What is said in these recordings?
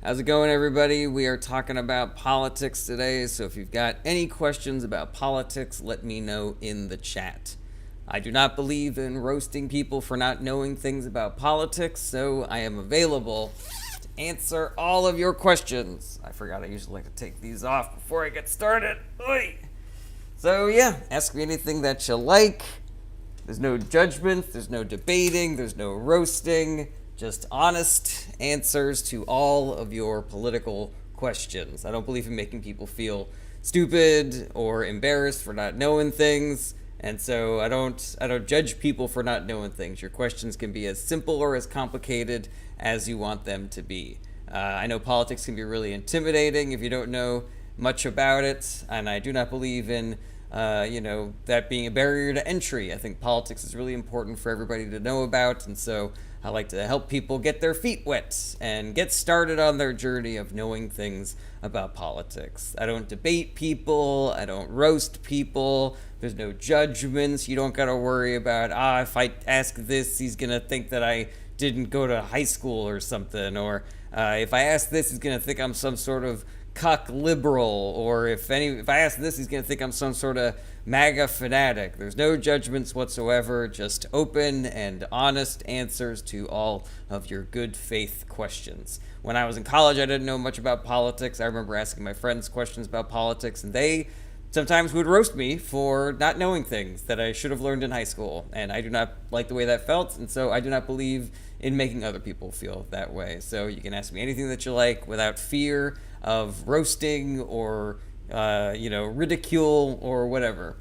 How's it going, everybody? We are talking about politics today, so if you've got any questions about politics, let me know in the chat. I do not believe in roasting people for not knowing things about politics, so I am available to answer all of your questions. I forgot I usually like to take these off before I get started. Oy. So yeah, ask me anything that you like. There's no judgment, there's no debating, there's no roasting. Just honest answers to all of your political questions. I don't believe in making people feel stupid or embarrassed for not knowing things, and so I don't judge people for not knowing things. Your questions can be as simple or as complicated as you want them to be. I know politics can be really intimidating if you don't know much about it, and I do not believe in that being a barrier to entry. I think politics is really important for everybody to know about, and so I like to help people get their feet wet and get started on their journey of knowing things about politics. I don't debate people. I don't roast people. There's no judgments. You don't got to worry about, if I ask this, he's going to think that I didn't go to high school or something. Or if I ask this, he's going to think I'm some sort of cuck liberal. Or if I ask this, he's going to think I'm some sort of MAGA fanatic. There's no judgments whatsoever, just open and honest answers to all of your good faith questions. When I was in college, I didn't know much about politics. I remember asking my friends questions about politics, and they sometimes would roast me for not knowing things that I should have learned in high school. And I do not like the way that felt, and so I do not believe in making other people feel that way. So you can ask me anything that you like without fear of roasting or ridicule or whatever.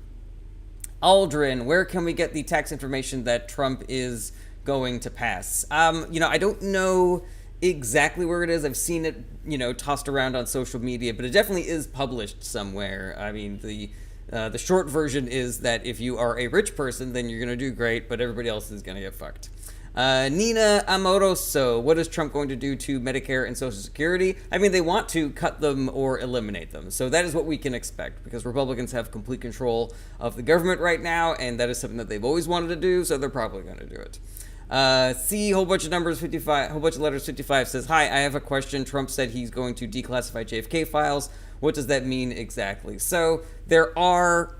Aldrin, where can we get the tax information that Trump is going to pass? I don't know exactly where it is. I've seen it, tossed around on social media, but it definitely is published somewhere. I mean, the short version is that if you are a rich person, then you're going to do great, but everybody else is going to get fucked. Nina Amoroso, what is Trump going to do to Medicare and Social Security? I mean, they want to cut them or eliminate them. So that is what we can expect, because Republicans have complete control of the government right now, and that is something that they've always wanted to do, so they're probably going to do it. Whole bunch of numbers 55, whole bunch of letters 55 says, hi, I have a question. Trump said he's going to declassify JFK files. What does that mean exactly? So there are,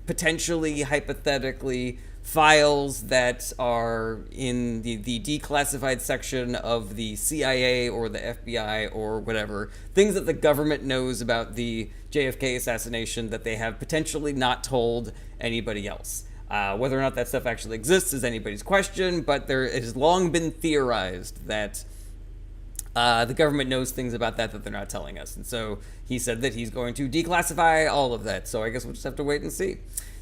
potentially, hypothetically, files that are in the declassified section of the CIA or the FBI or whatever, things that the government knows about the JFK assassination that they have potentially not told anybody else. Whether or not that stuff actually exists is anybody's question, but it has long been theorized that the government knows things about that they're not telling us. And so he said that he's going to declassify all of that. So I guess we'll just have to wait and see.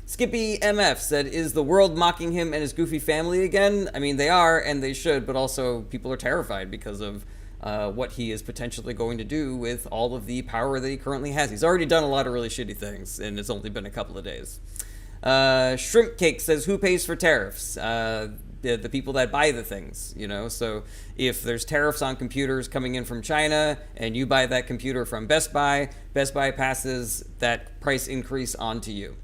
Skippy MF said, is the world mocking him and his goofy family again? I mean, they are, and they should, but also people are terrified because of what he is potentially going to do with all of the power that he currently has. He's already done a lot of really shitty things, and it's only been a couple of days. Shrimp Cake says, who pays for tariffs? The people that buy the things, So if there's tariffs on computers coming in from China and you buy that computer from Best Buy passes that price increase on to you.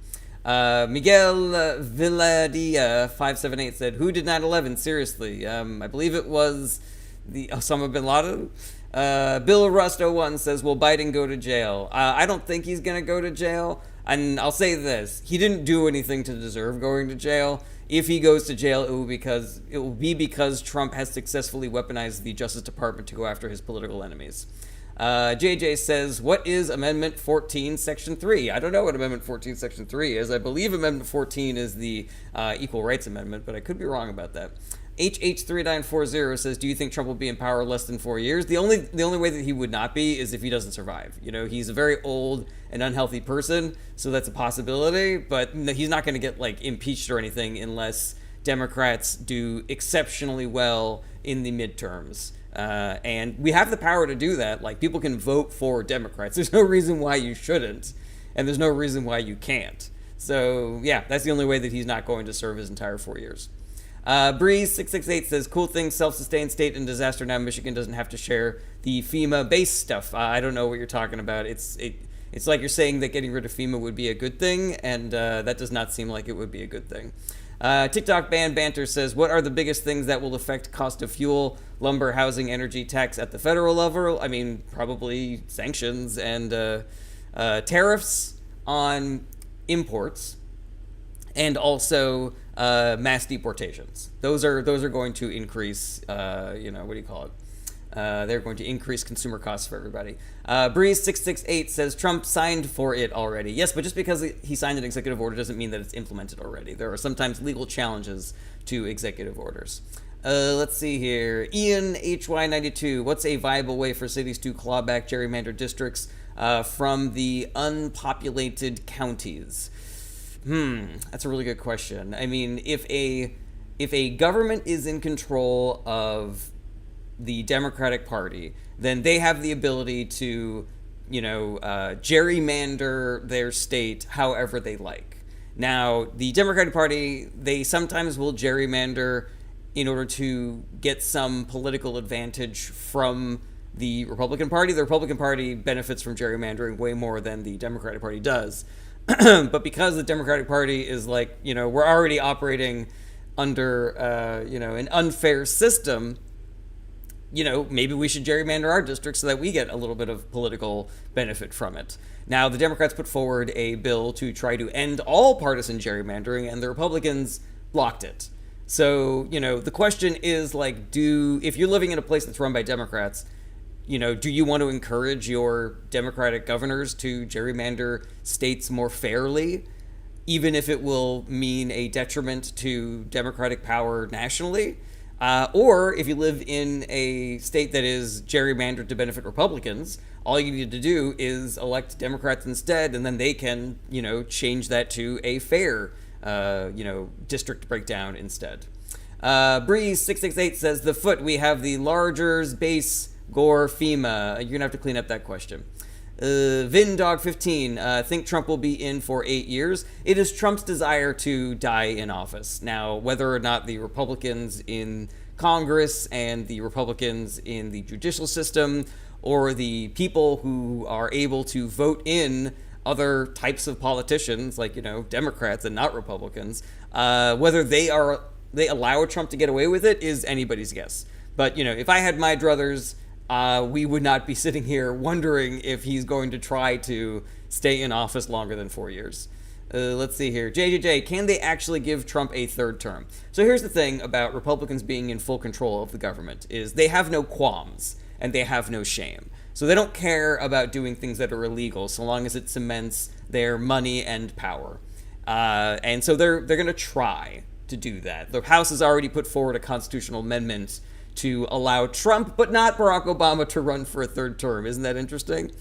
Miguel Villadia 578 said, who did 9/11? Seriously. I believe it was the Osama bin Laden. Bill Rust 01 says, will Biden go to jail? I don't think he's going to go to jail. And I'll say this, he didn't do anything to deserve going to jail. If he goes to jail, it will be because Trump has successfully weaponized the Justice Department to go after his political enemies. JJ says, what is Amendment 14, Section 3? I don't know what Amendment 14, Section 3 is. I believe Amendment 14 is the Equal Rights Amendment, but I could be wrong about that. HH3940 says, do you think Trump will be in power less than 4 years? The only way that he would not be is if he doesn't survive. He's a very old and unhealthy person, so that's a possibility, but he's not going to get, impeached or anything unless Democrats do exceptionally well in the midterms. And we have the power to do that. People can vote for Democrats. There's no reason why you shouldn't, and there's no reason why you can't. So, yeah, that's the only way that he's not going to serve his entire 4 years. Breeze668 says, cool thing, self-sustained state and disaster. Now Michigan doesn't have to share the FEMA base stuff. I don't know what you're talking about. It's like you're saying that getting rid of FEMA would be a good thing, and that does not seem like it would be a good thing. TikTok Banter says, what are the biggest things that will affect cost of fuel? lumber, housing, energy tax at the federal level. I mean, probably sanctions and tariffs on imports, and also mass deportations. Those are going to increase. What do you call it? They're going to increase consumer costs for everybody. Breeze668 says Trump signed for it already. Yes, but just because he signed an executive order doesn't mean that it's implemented already. There are sometimes legal challenges to executive orders. Let's see here. Ian HY92. What's a viable way for cities to claw back gerrymandered districts from the unpopulated counties? That's a really good question. I mean, if a government is in control of the Democratic Party, then they have the ability to, gerrymander their state however they like. Now, the Democratic Party, they sometimes will gerrymander in order to get some political advantage from the Republican Party. The Republican Party benefits from gerrymandering way more than the Democratic Party does. But because the Democratic Party is like, we're already operating under, an unfair system, maybe we should gerrymander our district so that we get a little bit of political benefit from it. Now, the Democrats put forward a bill to try to end all partisan gerrymandering, and the Republicans blocked it. So, the question is, if you're living in a place that's run by Democrats, do you want to encourage your Democratic governors to gerrymander states more fairly, even if it will mean a detriment to Democratic power nationally? Or if you live in a state that is gerrymandered to benefit Republicans, all you need to do is elect Democrats instead, and then they can, change that to a fair, district breakdown instead. Breeze668 says, the foot, we have the Largers, base, Gore, FEMA. You're going to have to clean up that question. Vindog15, think Trump will be in for 8 years. It is Trump's desire to die in office. Now, whether or not the Republicans in Congress and the Republicans in the judicial system, or the people who are able to vote in other types of politicians, like, Democrats and not Republicans, whether they allow Trump to get away with it is anybody's guess. But, if I had my druthers, we would not be sitting here wondering if he's going to try to stay in office longer than 4 years. Let's see here. JJJ, can they actually give Trump a third term? So here's the thing about Republicans being in full control of the government, is they have no qualms and they have no shame. So they don't care about doing things that are illegal so long as it cements their money and power. And so they're going to try to do that. The House has already put forward a constitutional amendment to allow Trump, but not Barack Obama, to run for a third term. Isn't that interesting?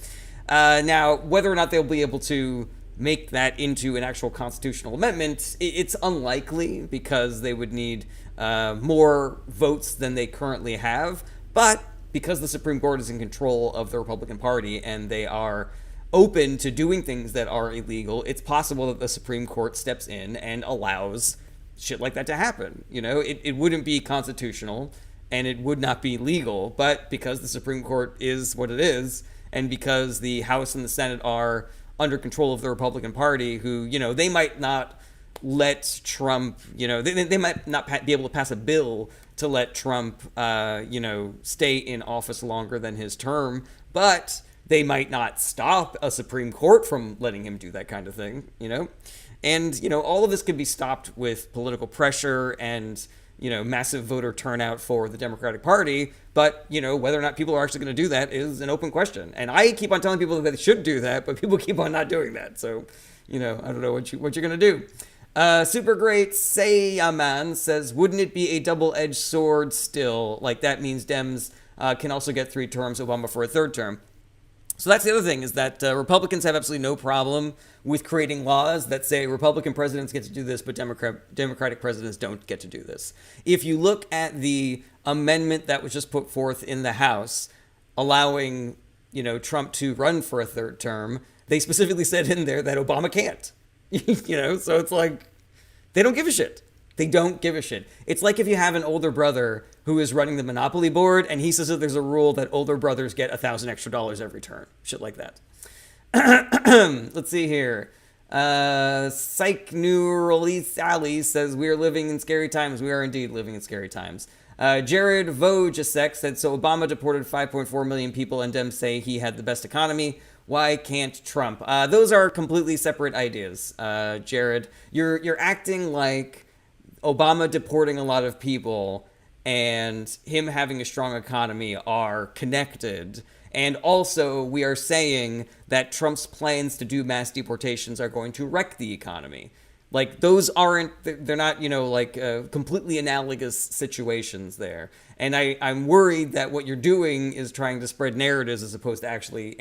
Now, whether or not they'll be able to make that into an actual constitutional amendment, it's unlikely, because they would need more votes than they currently have. But because the Supreme Court is in control of the Republican Party and they are open to doing things that are illegal, it's possible that the Supreme Court steps in and allows shit like that to happen. It wouldn't be constitutional and it would not be legal, but because the Supreme Court is what it is, and because the House and the Senate are under control of the Republican Party, who, they might not let Trump, they might not be able to pass a bill to let Trump, stay in office longer than his term, but they might not stop a Supreme Court from letting him do that kind of thing, And, all of this can be stopped with political pressure and, massive voter turnout for the Democratic Party. But, whether or not people are actually going to do that is an open question. And I keep on telling people that they should do that, but people keep on not doing that. So, I don't know what you're going to do. Super Great Sayaman says, wouldn't it be a double-edged sword still? Like, that means Dems can also get 3 terms, Obama for a 3rd term. So that's the other thing, is that Republicans have absolutely no problem with creating laws that say Republican presidents get to do this, but Democratic presidents don't get to do this. If you look at the amendment that was just put forth in the House, allowing, Trump to run for a 3rd term, they specifically said in there that Obama can't. So it's like, they don't give a shit. They don't give a shit. It's like if you have an older brother who is running the Monopoly board and he says that there's a rule that older brothers get $1,000 extra every turn. Shit like that. Let's see here. Psych Neurally Sally says, we are living in scary times. We are indeed living in scary times. Jared Vojacek said, so Obama deported 5.4 million people and Dems say he had the best economy. Why can't Trump? Those are completely separate ideas. Jared, you're acting like Obama deporting a lot of people and him having a strong economy are connected. And also, we are saying that Trump's plans to do mass deportations are going to wreck the economy. Like, those aren't, they're not, completely analogous situations there. And I'm worried that what you're doing is trying to spread narratives as opposed to actually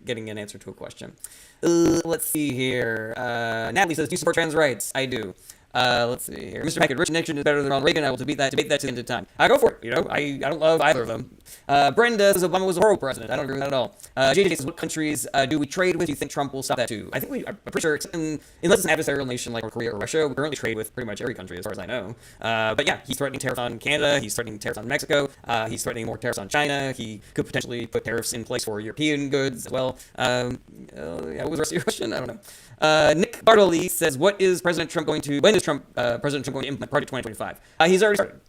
getting an answer to a question. Let's see here. Natalie says, do you support trans rights? I do. Let's see here. Mr. Packard, Richard Nixon is better than Ronald Reagan. I will debate that to the end of time. I go for it. I don't love either of them. Brenda says Obama was a horrible president. I don't agree with that at all. JJ says, what countries do we trade with? Do you think Trump will stop that too? I think I'm pretty sure, unless it's an adversarial nation like North Korea or Russia, we currently trade with pretty much every country as far as I know. But yeah, he's threatening tariffs on Canada. He's threatening tariffs on Mexico. He's threatening more tariffs on China. He could potentially put tariffs in place for European goods as well. Yeah, what was the rest of your question? I don't know. Nick Bartley says, when is President Trump going to implement Project 2025? He's already started.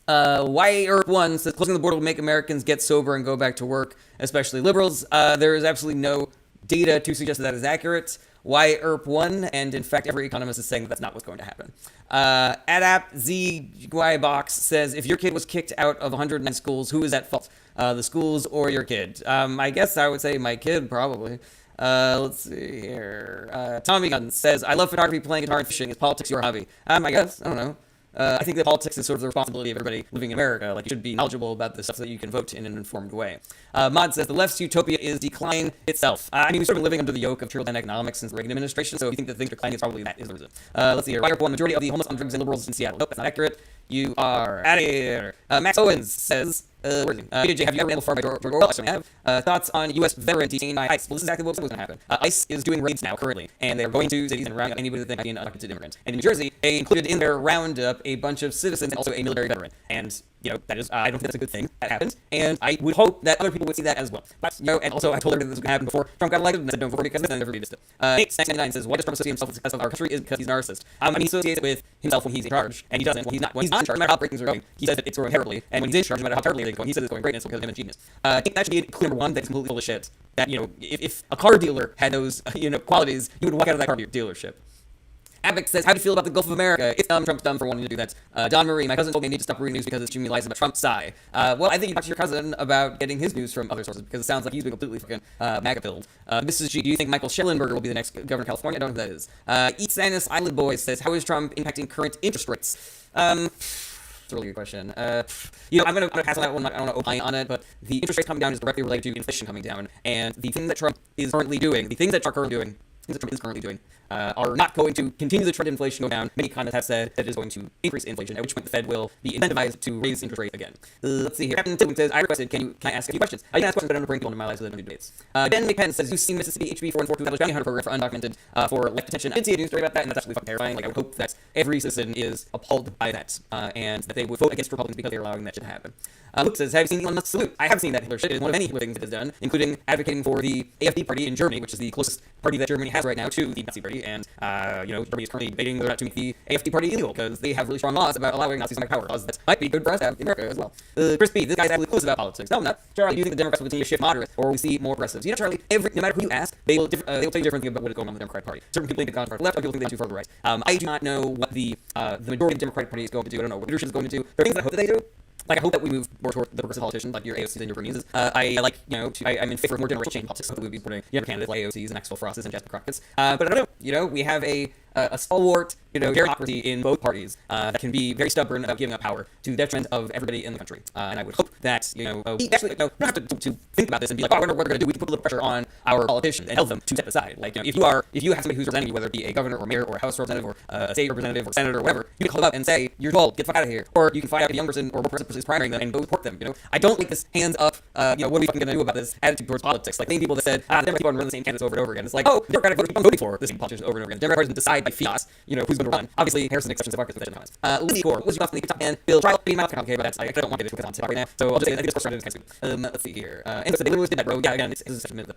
YERP1 says, closing the border will make Americans get sober and go back to work, especially liberals. There is absolutely no data to suggest that is accurate. YERP1, and in fact, every economist is saying that that's not what's going to happen. AdaptZYBox says, if your kid was kicked out of 109 schools, who is at fault? The schools or your kid? I guess I would say my kid, probably. Let's see here. Tommy Gunn says, I love photography, playing guitar, and fishing. Is politics your hobby? I guess. I don't know. I think that politics is sort of the responsibility of everybody living in America. Like, you should be knowledgeable about the stuff so that you can vote in an informed way. Mod says, the left's utopia is decline itself. We've sort of been living under the yoke of trickle-down economics since the Reagan administration, so if you think that things are declining, it's probably that is the reason. Let's see here. One majority of the homeless on drugs and liberals in Seattle. Nope, that's not accurate. You are out of here. Max Owens says, where is he? BJ, have you ever ran before by George Orwell? I certainly have. Thoughts on U.S. veteran detained by ICE? Well, this is exactly what was going to happen. ICE is doing raids now, currently, and they're going to cities and rounding up anybody that they might be an undocumented immigrant. And in New Jersey, they included in their roundup a bunch of citizens and also a military veteran. And, that is, I don't think that's a good thing that happens. And I would hope that other people would see that as well. But, and also, I told everybody this was going to happen before Trump got elected, and I said don't vote for me because then never did it. Nate99 says, why does Trump associate himself with the success of our country? Is because he's a narcissist. He associates it with himself when he's in charge, and he doesn't when he's not. When he's not in charge, no matter how great things are going, he says that it's going terribly. And when he's in charge, no matter how terribly they're going, he says it's going great, and it's because of him and genius. I think that should be clear number one, that it's completely full of shit. That, if a car dealer had those, qualities, he would walk out of that car dealership. Abic says, how do you feel about the Gulf of America? It's dumb. Trump's dumb for wanting to do that. Don Marie, my cousin told me I need to stop reading news because it's too many lies about Trump. Sigh. Well, I think you talk to your cousin about getting his news from other sources because it sounds like he's been completely fucking MAGA-filled. Mrs. G, do you think Michael Schellenberger will be the next governor of California? I don't know who that is. Eat Sanus Island Boy says, how is Trump impacting current interest rates? It's a really good question. I'm gonna pass on that one. I don't want to opine on it, but the interest rates coming down is directly related to inflation coming down, and the thing that Trump is currently doing, are not going to continue the trend of inflation go down. Many economists have said that it is going to increase inflation, at which point the Fed will be incentivized to raise interest rate again. Let's see here. Captain Tillman says, I requested, can I ask a few questions? I can ask questions, but I don't bring people into my lives so they don't do debates. Ben McPenn says, you've seen Mississippi HB 414 establish bounty hunter program for undocumented for life detention. I did see a news story about that, and that's absolutely fucking terrifying. Like, I would hope that every citizen is appalled by that, and that they would vote against Republicans because they're allowing that shit to happen. Luke says, have you seen Elon Musk's salute? I have seen that Hitler shit. It is one of many Hitler things it has done, including advocating for the AfD party in Germany, which is the closest party that Germany has right now to the Nazi party, and Germany is currently debating whether or not to make the AfD party illegal because they have really strong laws about allowing Nazis to make power. Laws that might be good for us to have in America as well. Chris B, this guy's absolutely clueless about politics. No, I'm not. Charlie, do you think the Democrats will continue to shift moderate, or will we see more progressives? Charlie, no matter who you ask, they will tell you different things about what is going on in the Democratic Party. Certain people think they've gone far to the left, other people think they're too far to the right. I do not know what the majority of the Democratic Party is going to do. I don't know what leadership is going to do. There are things that I hope that they do. Like, I hope that we move more toward the progressive politicians, like your AOCs and your Bernieses. I'm in favor of more generational change in politics. Hopefully we'll be supporting younger candidates like AOCs and Maxwell Frosses and Jasper Crockett's. But I don't know. We have a stalwart, gerontocracy in both parties that can be very stubborn about giving up power to the detriment of everybody in the country. And I would hope that, we actually, don't have to think about this and be like, oh, I wonder what they're going to do. We can put a little pressure on our politicians and tell them to step aside. Like, if you have somebody who's representing you, whether it be a governor or mayor or a House representative or a state representative or senator or whatever, you can call them up and say, you're too old, get the fuck out of here. Or you can find out if a young person or a person is primarying them and go support them. I don't like this hands up, what are we fucking going to do about this attitude towards politics? Like, many people that said, the Democrats keep on running the same candidates over and over again. It's like, oh, the Democratic voters keep on voting for the same politicians over and over again. The Democrats decide by fiat, who's going to run. Obviously, Harrison exceptions of our comments. Lizzie Core, what's your thoughts on the top 10? Bill, try being mouth complicated, but I don't want to get into it on TikTok right now, so I'll just say I think it's frustrating and kind of let's see here. And so they literally did that, bro. Yeah, again, it's such a minute.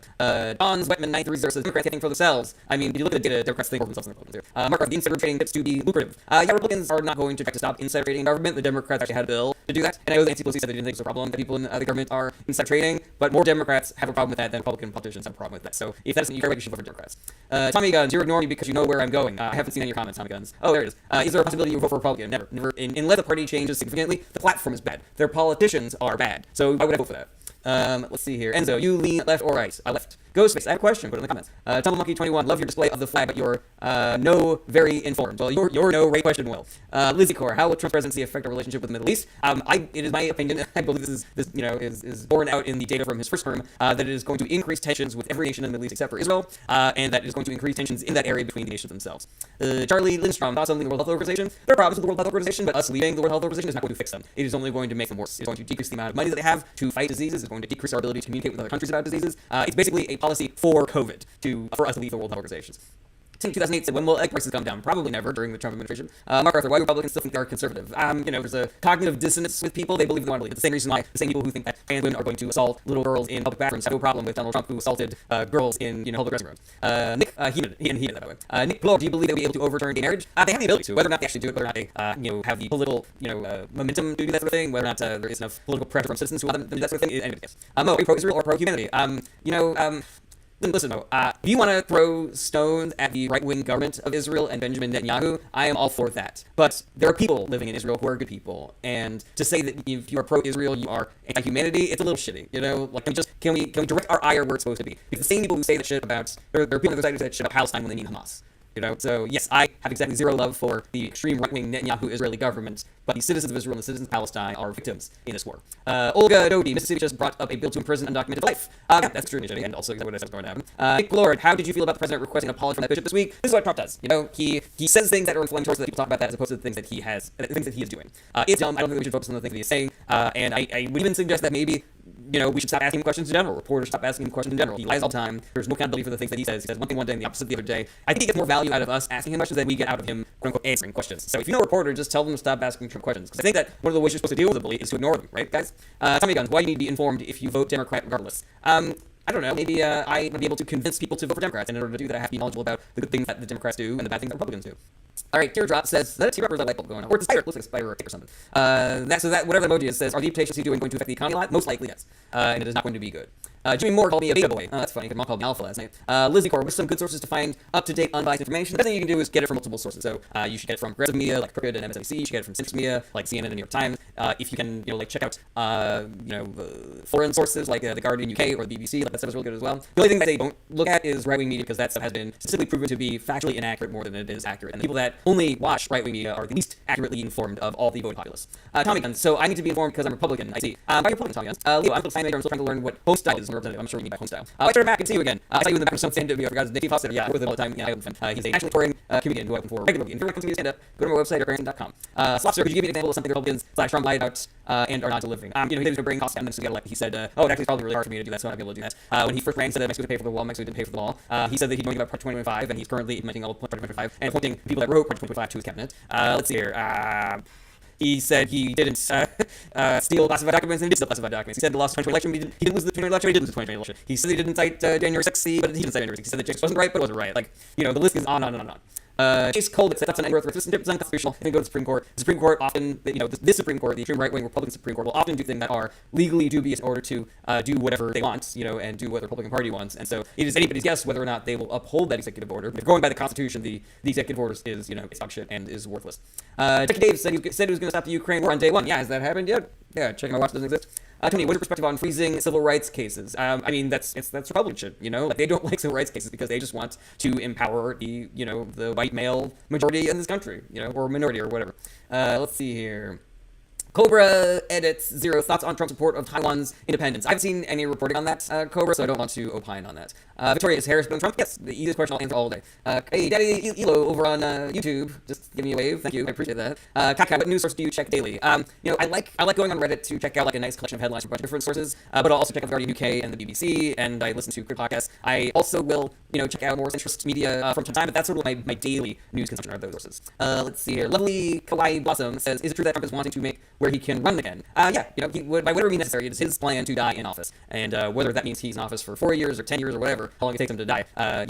Don's Wetman 930 says Democrats think for themselves. I mean, if you look at the data, Democrats think for themselves in the Republicans here. Mark, the insider trading gets to be lucrative. Republicans are not going to try to stop insider trading in government. The Democrats actually had a bill to do that. And I know that Nancy Pelosi said they didn't think it was a problem that people in the government are inside trading, but more Democrats have a problem with that than Republican politicians have a problem with that. So if that's something you care about, you should vote for Democrats. Tommy Guns, you're ignoring me because you know where I'm going. I haven't seen any of your comments, Tommy Guns. Oh, there it is. Is there a possibility you vote for Republican? Never. Unless the party changes significantly, the platform is bad. Their politicians are bad. So why would I vote for that? Let's see here. Enzo, you lean left or right? Left. Ghostface, I have a question. Put it in the comments. TumbleMonkey21, love your display of the flag, but you're no very informed. Well, you're no great question, Will. Lizzie Core, how will Trump's presidency affect our relationship with the Middle East? It is my opinion. I believe this is borne out in the data from his first term that it is going to increase tensions with every nation in the Middle East except for Israel, and that it is going to increase tensions in that area between the nations themselves. Charlie Lindstrom, thoughts on the World Health Organization? There are problems with the World Health Organization, but us leaving the World Health Organization is not going to fix them. It is only going to make them worse. It's going to decrease the amount of money that they have to fight diseases. It's going to decrease our ability to communicate with other countries about diseases. It's basically a policy for COVID for us to leave the World Health Organizations. 2008 said, when will egg prices come down? Probably never during the Trump administration. Mark Arthur, why do Republicans still think they are conservative? There's a cognitive dissonance with people. They believe they want to believe. It's the same reason why the same people who think that trans women are going to assault little girls in public bathrooms have no problem with Donald Trump, who assaulted girls in public dressing rooms. Nick, he did that, by the way. Nick Blow, do you believe they'll be able to overturn gay marriage? They have the ability to. Whether or not they actually do it, whether or not they, have the political, momentum to do that sort of thing, whether or not there is enough political pressure from citizens who want them to do that sort of thing, is anybody's guess. Mo, are you pro-Israel or pro-humanity? Listen, though, if you want to throw stones at the right-wing government of Israel and Benjamin Netanyahu, I am all for that. But there are people living in Israel who are good people, and to say that if you are pro-Israel, you are anti-humanity, it's a little shitty, Like, can we direct our ire where it's supposed to be? Because the same people who say that shit about, there are people on the other side who say that shit about Palestine when they mean Hamas. So yes, I have exactly zero love for the extreme right-wing Netanyahu Israeli government, but the citizens of Israel and the citizens of Palestine are victims in this war. Olga Adobe, Mississippi just brought up a bill to imprison undocumented life. Yeah, that's true initially, and also exactly what I said was going to happen. Nick Lord, how did you feel about the president requesting an apology from that bishop this week? This is what Trump does. He says things that are inflammatory so that people talk about that as opposed to the things that he is doing. It's dumb. I don't think we should focus on the things that he's saying. And I would even suggest that maybe we should stop asking him questions in general. Reporters stop asking him questions in general. He lies all the time. There's no accountability for the things that he says. He says one thing one day and the opposite the other day. I think he gets more value out of us asking him questions than we get out of him, quote unquote, answering questions. So if you know a reporter, just tell them to stop asking Trump questions. Because I think that one of the ways you're supposed to deal with a bully is to ignore them, right, guys? Tommy Guns, why do you need to be informed if you vote Democrat regardless? I don't know. Maybe I would be able to convince people to vote for Democrats, and in order to do that, I have to be knowledgeable about the good things that the Democrats do and the bad things that Republicans do. All right, Teardrop says, is that a teardrop or is that a light bulb going on? Or it's a spider. It looks like a spider or a tick or something. That whatever the emoji is says, are the deportations he's doing going to affect the economy a lot? Most likely, yes. And it is not going to be good. Jimmy Moore called me a beta boy. Oh, that's funny, because Mom called me alpha last night. Lizzie Core, with some good sources to find up-to-date, unbiased information. The best thing you can do is get it from multiple sources. So you should get it from progressive media, like Crooked and MSNBC. You should get it from centrist media, like CNN and New York Times. If you can, check out, foreign sources, like The Guardian UK or the BBC, that stuff is really good as well. The only thing that they don't look at is right-wing media, because that stuff has been statistically proven to be factually inaccurate more than it is accurate. And the people that only watch right-wing media are the least accurately informed of all the voting populace. Tommy Guns, so I need to be informed because I'm Republican. I see. Why are you Republican, Tommy Guns? Leo, I'm still sign major. I'm still trying to learn what home style is. I'm sure you need by home style. I turn back and see you again. I saw you in the back of some stand-up video. I forgot his name. Steve Foster. Yeah, I work with him all the time. Yeah, I open fan. He's a nationally touring comedian who I open for regularly. If you want to come to me stand-up, go to my website, ericbrandon.com. Slopster, could you give me an example of something Republicans / Trump lied about and are not delivering? He said he was going to bring costs down, then so he said, it actually is probably really hard for me to do that, so I'm not going to be able to do that. When he first ran, he said that Mexico would pay for the wall. Mexico didn't pay for the wall. He said that he'd going about Project 2025, and he's currently implementing all of Project 2025 and appointing people that wrote Project 2025 to his cabinet. Let's see here. He said he didn't steal classified documents, and he did steal classified documents. He said the lost the 2020 election, but he didn't lose the 2020 election, he did lose the 2020 election. He said he didn't cite January 6th, but he didn't cite January 6th. He said that James wasn't right, but it wasn't right. The list is on and on and on. Chase Colbert said that's an growth resistant, it's unconstitutional, and then go to the Supreme Court. The Supreme Court often, this Supreme Court, the extreme right-wing Republican Supreme Court, will often do things that are legally dubious in order to do whatever they want, and do what the Republican Party wants. And so it is anybody's guess whether or not they will uphold that executive order. But if going by the Constitution, the executive order is, it's dog shit and is worthless. Jackie Davis said he was going to stop the Ukraine war on day one. Yeah, has that happened yet? Yeah, checking my watch doesn't exist. Tony, what's your perspective on freezing civil rights cases? That's Republican shit, they don't like civil rights cases because they just want to empower the white male majority in this country, or minority or whatever. Let's see here. Cobra edits 0 thoughts on Trump's support of Taiwan's independence. I haven't seen any reporting on that, Cobra, so I don't want to opine on that. Victoria, is Harris been Trump? Yes, the easiest question I'll answer all day. Hey, Daddy Elo over on YouTube, just give me a wave. Thank you, I appreciate that. Kaka, what news source do you check daily? I like going on Reddit to check out a nice collection of headlines from a bunch of different sources, but I'll also check out the Guardian UK and the BBC, and I listen to Crypt podcasts. I also will, check out more centrist media from time to time, but that's sort of my daily news consumption are those sources. Let's see here. Lovely Kawaii Blossom says, is it true that Trump is wanting to make where he can run again. He would, by whatever means necessary, it is his plan to die in office. And whether that means he's in office for 4 years or 10 years or whatever, how long it takes him to die,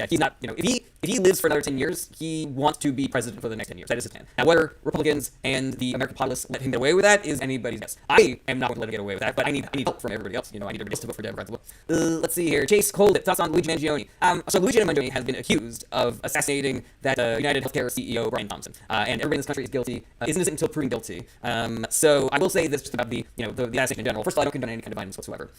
he's not, if he lives for another 10 years, he wants to be president for the next 10 years. That is his plan. Now, whether Republicans and the American populace let him get away with that is anybody's guess. I am not going to let him get away with that, but I need help from everybody else. I need everybody else to vote for Democrats. Let's see here. Chase Coldit, thoughts on Luigi Mangione. So Luigi Mangione has been accused of assassinating that United Healthcare CEO, Brian Thompson. And everybody in this country is guilty, is innocent until proven guilty. So I will say this just about the assassination in general. First of all, I don't condone any kind of violence whatsoever.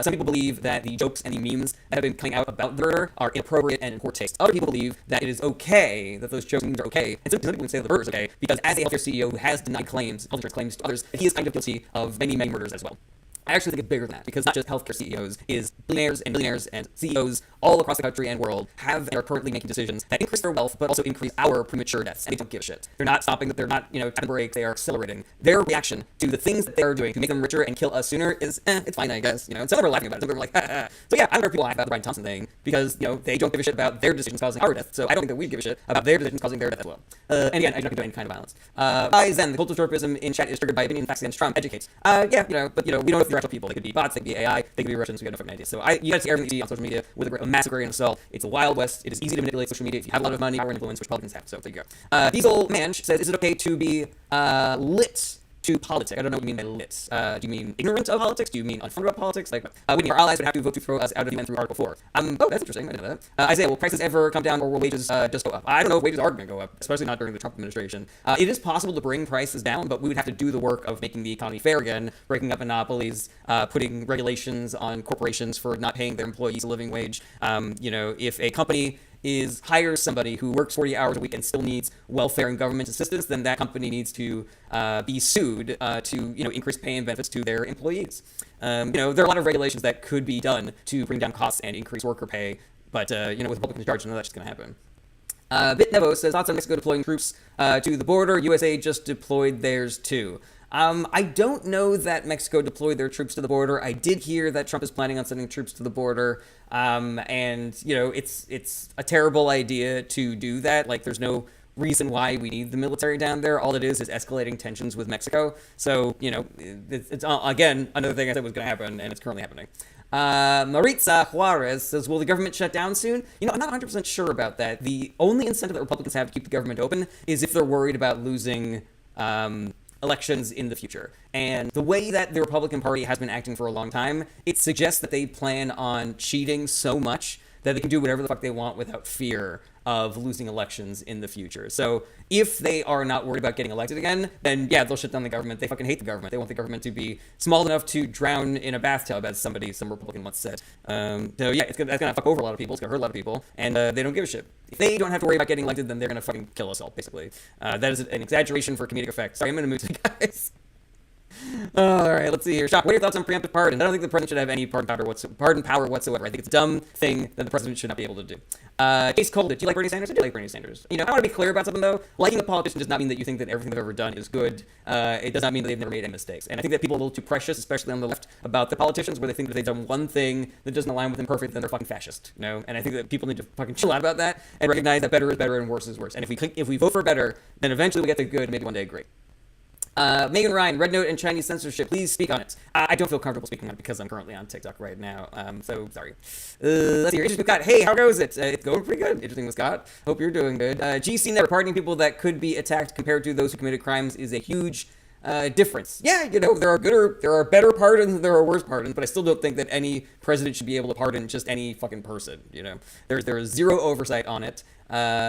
Some people believe that the jokes and the memes that have been coming out about the murder are inappropriate and in poor taste. Other people believe that it is okay, that those jokes and memes are okay, and some people say that the murder is okay, because as a healthcare CEO who has denied claims, health insurance claims to others, he is kind of guilty of many, many murders as well. I actually think it's bigger than that, because not just healthcare CEOs, is billionaires and millionaires and CEOs all across the country and world have and are currently making decisions that increase their wealth, but also increase our premature deaths. And they don't give a shit. They're not stopping, they're not, tapping brakes, they are accelerating. Their reaction to the things that they're doing to make them richer and kill us sooner is, it's fine, I guess. And some of them are laughing about it, some of them are like, ha. So yeah, I don't know if people laugh about the Brian Thompson thing, because, they don't give a shit about their decisions causing our death. So I don't think that we give a shit about their decisions causing their death as well. And again, I don't condone any kind of violence. By Zen, the cult of tropism in chat is triggered by opinion facts against Trump. Educates. But we don't know if they're actual people. They could be bots, they could be AI, they could be Russians, we have no fucking idea. So you gotta see everything you see on social media with a massive grain of salt. It's a wild west. It is easy to manipulate social media if you have a lot of money, power, and influence, which Republicans have. So there you go. Diesel Manch says, is it okay to be lit to politics? I don't know what you mean by lit. Do you mean ignorant of politics? Do you mean uninformed about politics? Whitney, our allies would have to vote to throw us out of the UN through Article 4. That's interesting. I didn't know that. Isaiah, will prices ever come down, or will wages just go up? I don't know if wages are going to go up, especially not during the Trump administration. It is possible to bring prices down, but we would have to do the work of making the economy fair again, breaking up monopolies, putting regulations on corporations for not paying their employees a living wage. If a company hires somebody who works 40 hours a week and still needs welfare and government assistance, then that company needs to be sued to increase pay and benefits to their employees. There are a lot of regulations that could be done to bring down costs and increase worker pay, but with Republicans in charge, none of that's just going to happen. BitNevo says, thoughts on Mexico deploying troops to the border. USA just deployed theirs too. I don't know that Mexico deployed their troops to the border. I did hear that Trump is planning on sending troops to the border. It's a terrible idea to do that. There's no reason why we need the military down there. All it is escalating tensions with Mexico. So, it's again, another thing I said was going to happen, and it's currently happening. Maritza Juarez says, will the government shut down soon? I'm not 100% sure about that. The only incentive that Republicans have to keep the government open is if they're worried about losing elections in the future. And the way that the Republican Party has been acting for a long time, it suggests that they plan on cheating so much that they can do whatever the fuck they want without fear of losing elections in the future. So if they are not worried about getting elected again, then yeah, they'll shut down the government. They fucking hate the government. They want the government to be small enough to drown in a bathtub, as some Republican once said. So yeah, that's gonna fuck over a lot of people. It's gonna hurt a lot of people, and they don't give a shit. If they don't have to worry about getting elected, then they're gonna fucking kill us all, basically. That is an exaggeration for comedic effect. Sorry, I'm gonna move to the guys. All right, let's see here. Shock, what are your thoughts on preemptive pardon? I don't think the president should have any pardon power whatsoever. I think it's a dumb thing that the president should not be able to do. Case Coldit, do you like Bernie Sanders? I do like Bernie Sanders. I want to be clear about something, though. Liking a politician does not mean that you think that everything they've ever done is good. It does not mean that they've never made any mistakes. And I think that people are a little too precious, especially on the left, about the politicians, where they think that they've done one thing that doesn't align with them perfectly, then they're fucking fascist. And I think that people need to fucking chill out about that and recognize that better is better and worse is worse. And if we vote for better, then eventually we get to good, maybe one day great. Megan Ryan, Red Note and Chinese censorship. Please speak on it. I don't feel comfortable speaking on it because I'm currently on TikTok right now. So sorry. Let's see here. Interesting with Scott. Hey, how goes it? It's going pretty good. Interesting with Scott. Hope you're doing good. GC Never, pardoning people that could be attacked compared to those who committed crimes is a huge difference. Yeah, there are better pardons, there are worse pardons, but I still don't think that any president should be able to pardon just any fucking person. There is zero oversight on it.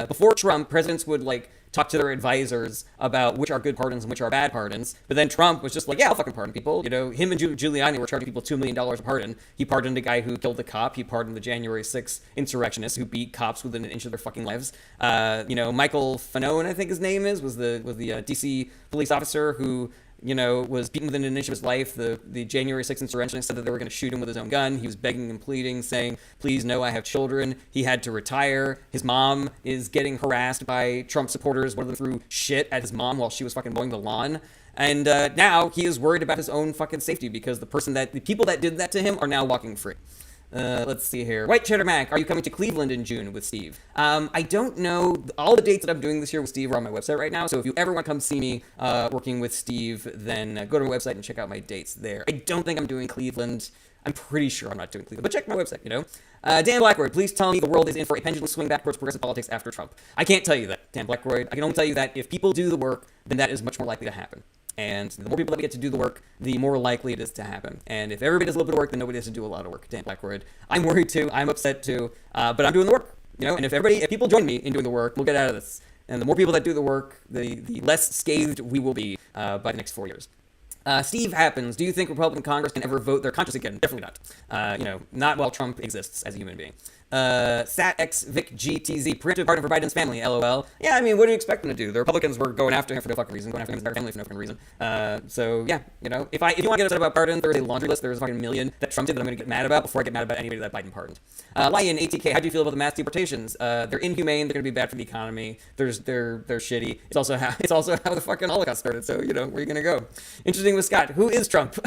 Before Trump, presidents would talk to their advisors about which are good pardons and which are bad pardons. But then Trump was just like, yeah, I'll fucking pardon people. Him and Giuliani were charging people $2 million a pardon. He pardoned a guy who killed the cop. He pardoned the January 6th insurrectionists who beat cops within an inch of their fucking lives. Michael Fanone, I think his name was the DC police officer who was beaten within an inch of his life. The January 6th insurrectionist said that they were going to shoot him with his own gun. He was begging and pleading, saying, please, no, I have children. He had to retire. His mom is getting harassed by Trump supporters. One of them threw shit at his mom while she was fucking mowing the lawn. And now he is worried about his own fucking safety because the people that did that to him are now walking free. Let's see here. White Cheddar Mac, are you coming to Cleveland in June with Steve? I don't know. All the dates that I'm doing this year with Steve are on my website right now. So if you ever want to come see me working with Steve, then go to my website and check out my dates there. I don't think I'm doing Cleveland. I'm pretty sure I'm not doing Cleveland, but check my website, Dan Blackroyd, please tell me the world is in for a pendulum swing back towards progressive politics after Trump. I can't tell you that, Dan Blackroyd. I can only tell you that if people do the work, then that is much more likely to happen. And the more people that we get to do the work, the more likely it is to happen. And if everybody does a little bit of work, then nobody has to do a lot of work. Dan Blackroyd. I'm worried too. I'm upset too. But I'm doing the work. And if people join me in doing the work, we'll get out of this. And the more people that do the work, the less scathed we will be by the next 4 years. Steve Happens, do you think Republican Congress can ever vote their conscience again? Definitely not. Not while Trump exists as a human being. SatXVicGTZ, preemptive pardon for Biden's family, LOL. Yeah, I mean, what do you expect them to do? The Republicans were going after him for no fucking reason, going after him and his family for no fucking reason. So yeah, if you want to get upset about pardon, there's a laundry list. There's a fucking million that Trump did that I'm going to get mad about before I get mad about anybody that Biden pardoned. Lion ATK, how do you feel about the mass deportations? They're inhumane. They're going to be bad for the economy. They're shitty. It's also how the fucking Holocaust started. So where are you going to go? Interesting with Scott. Who is Trump?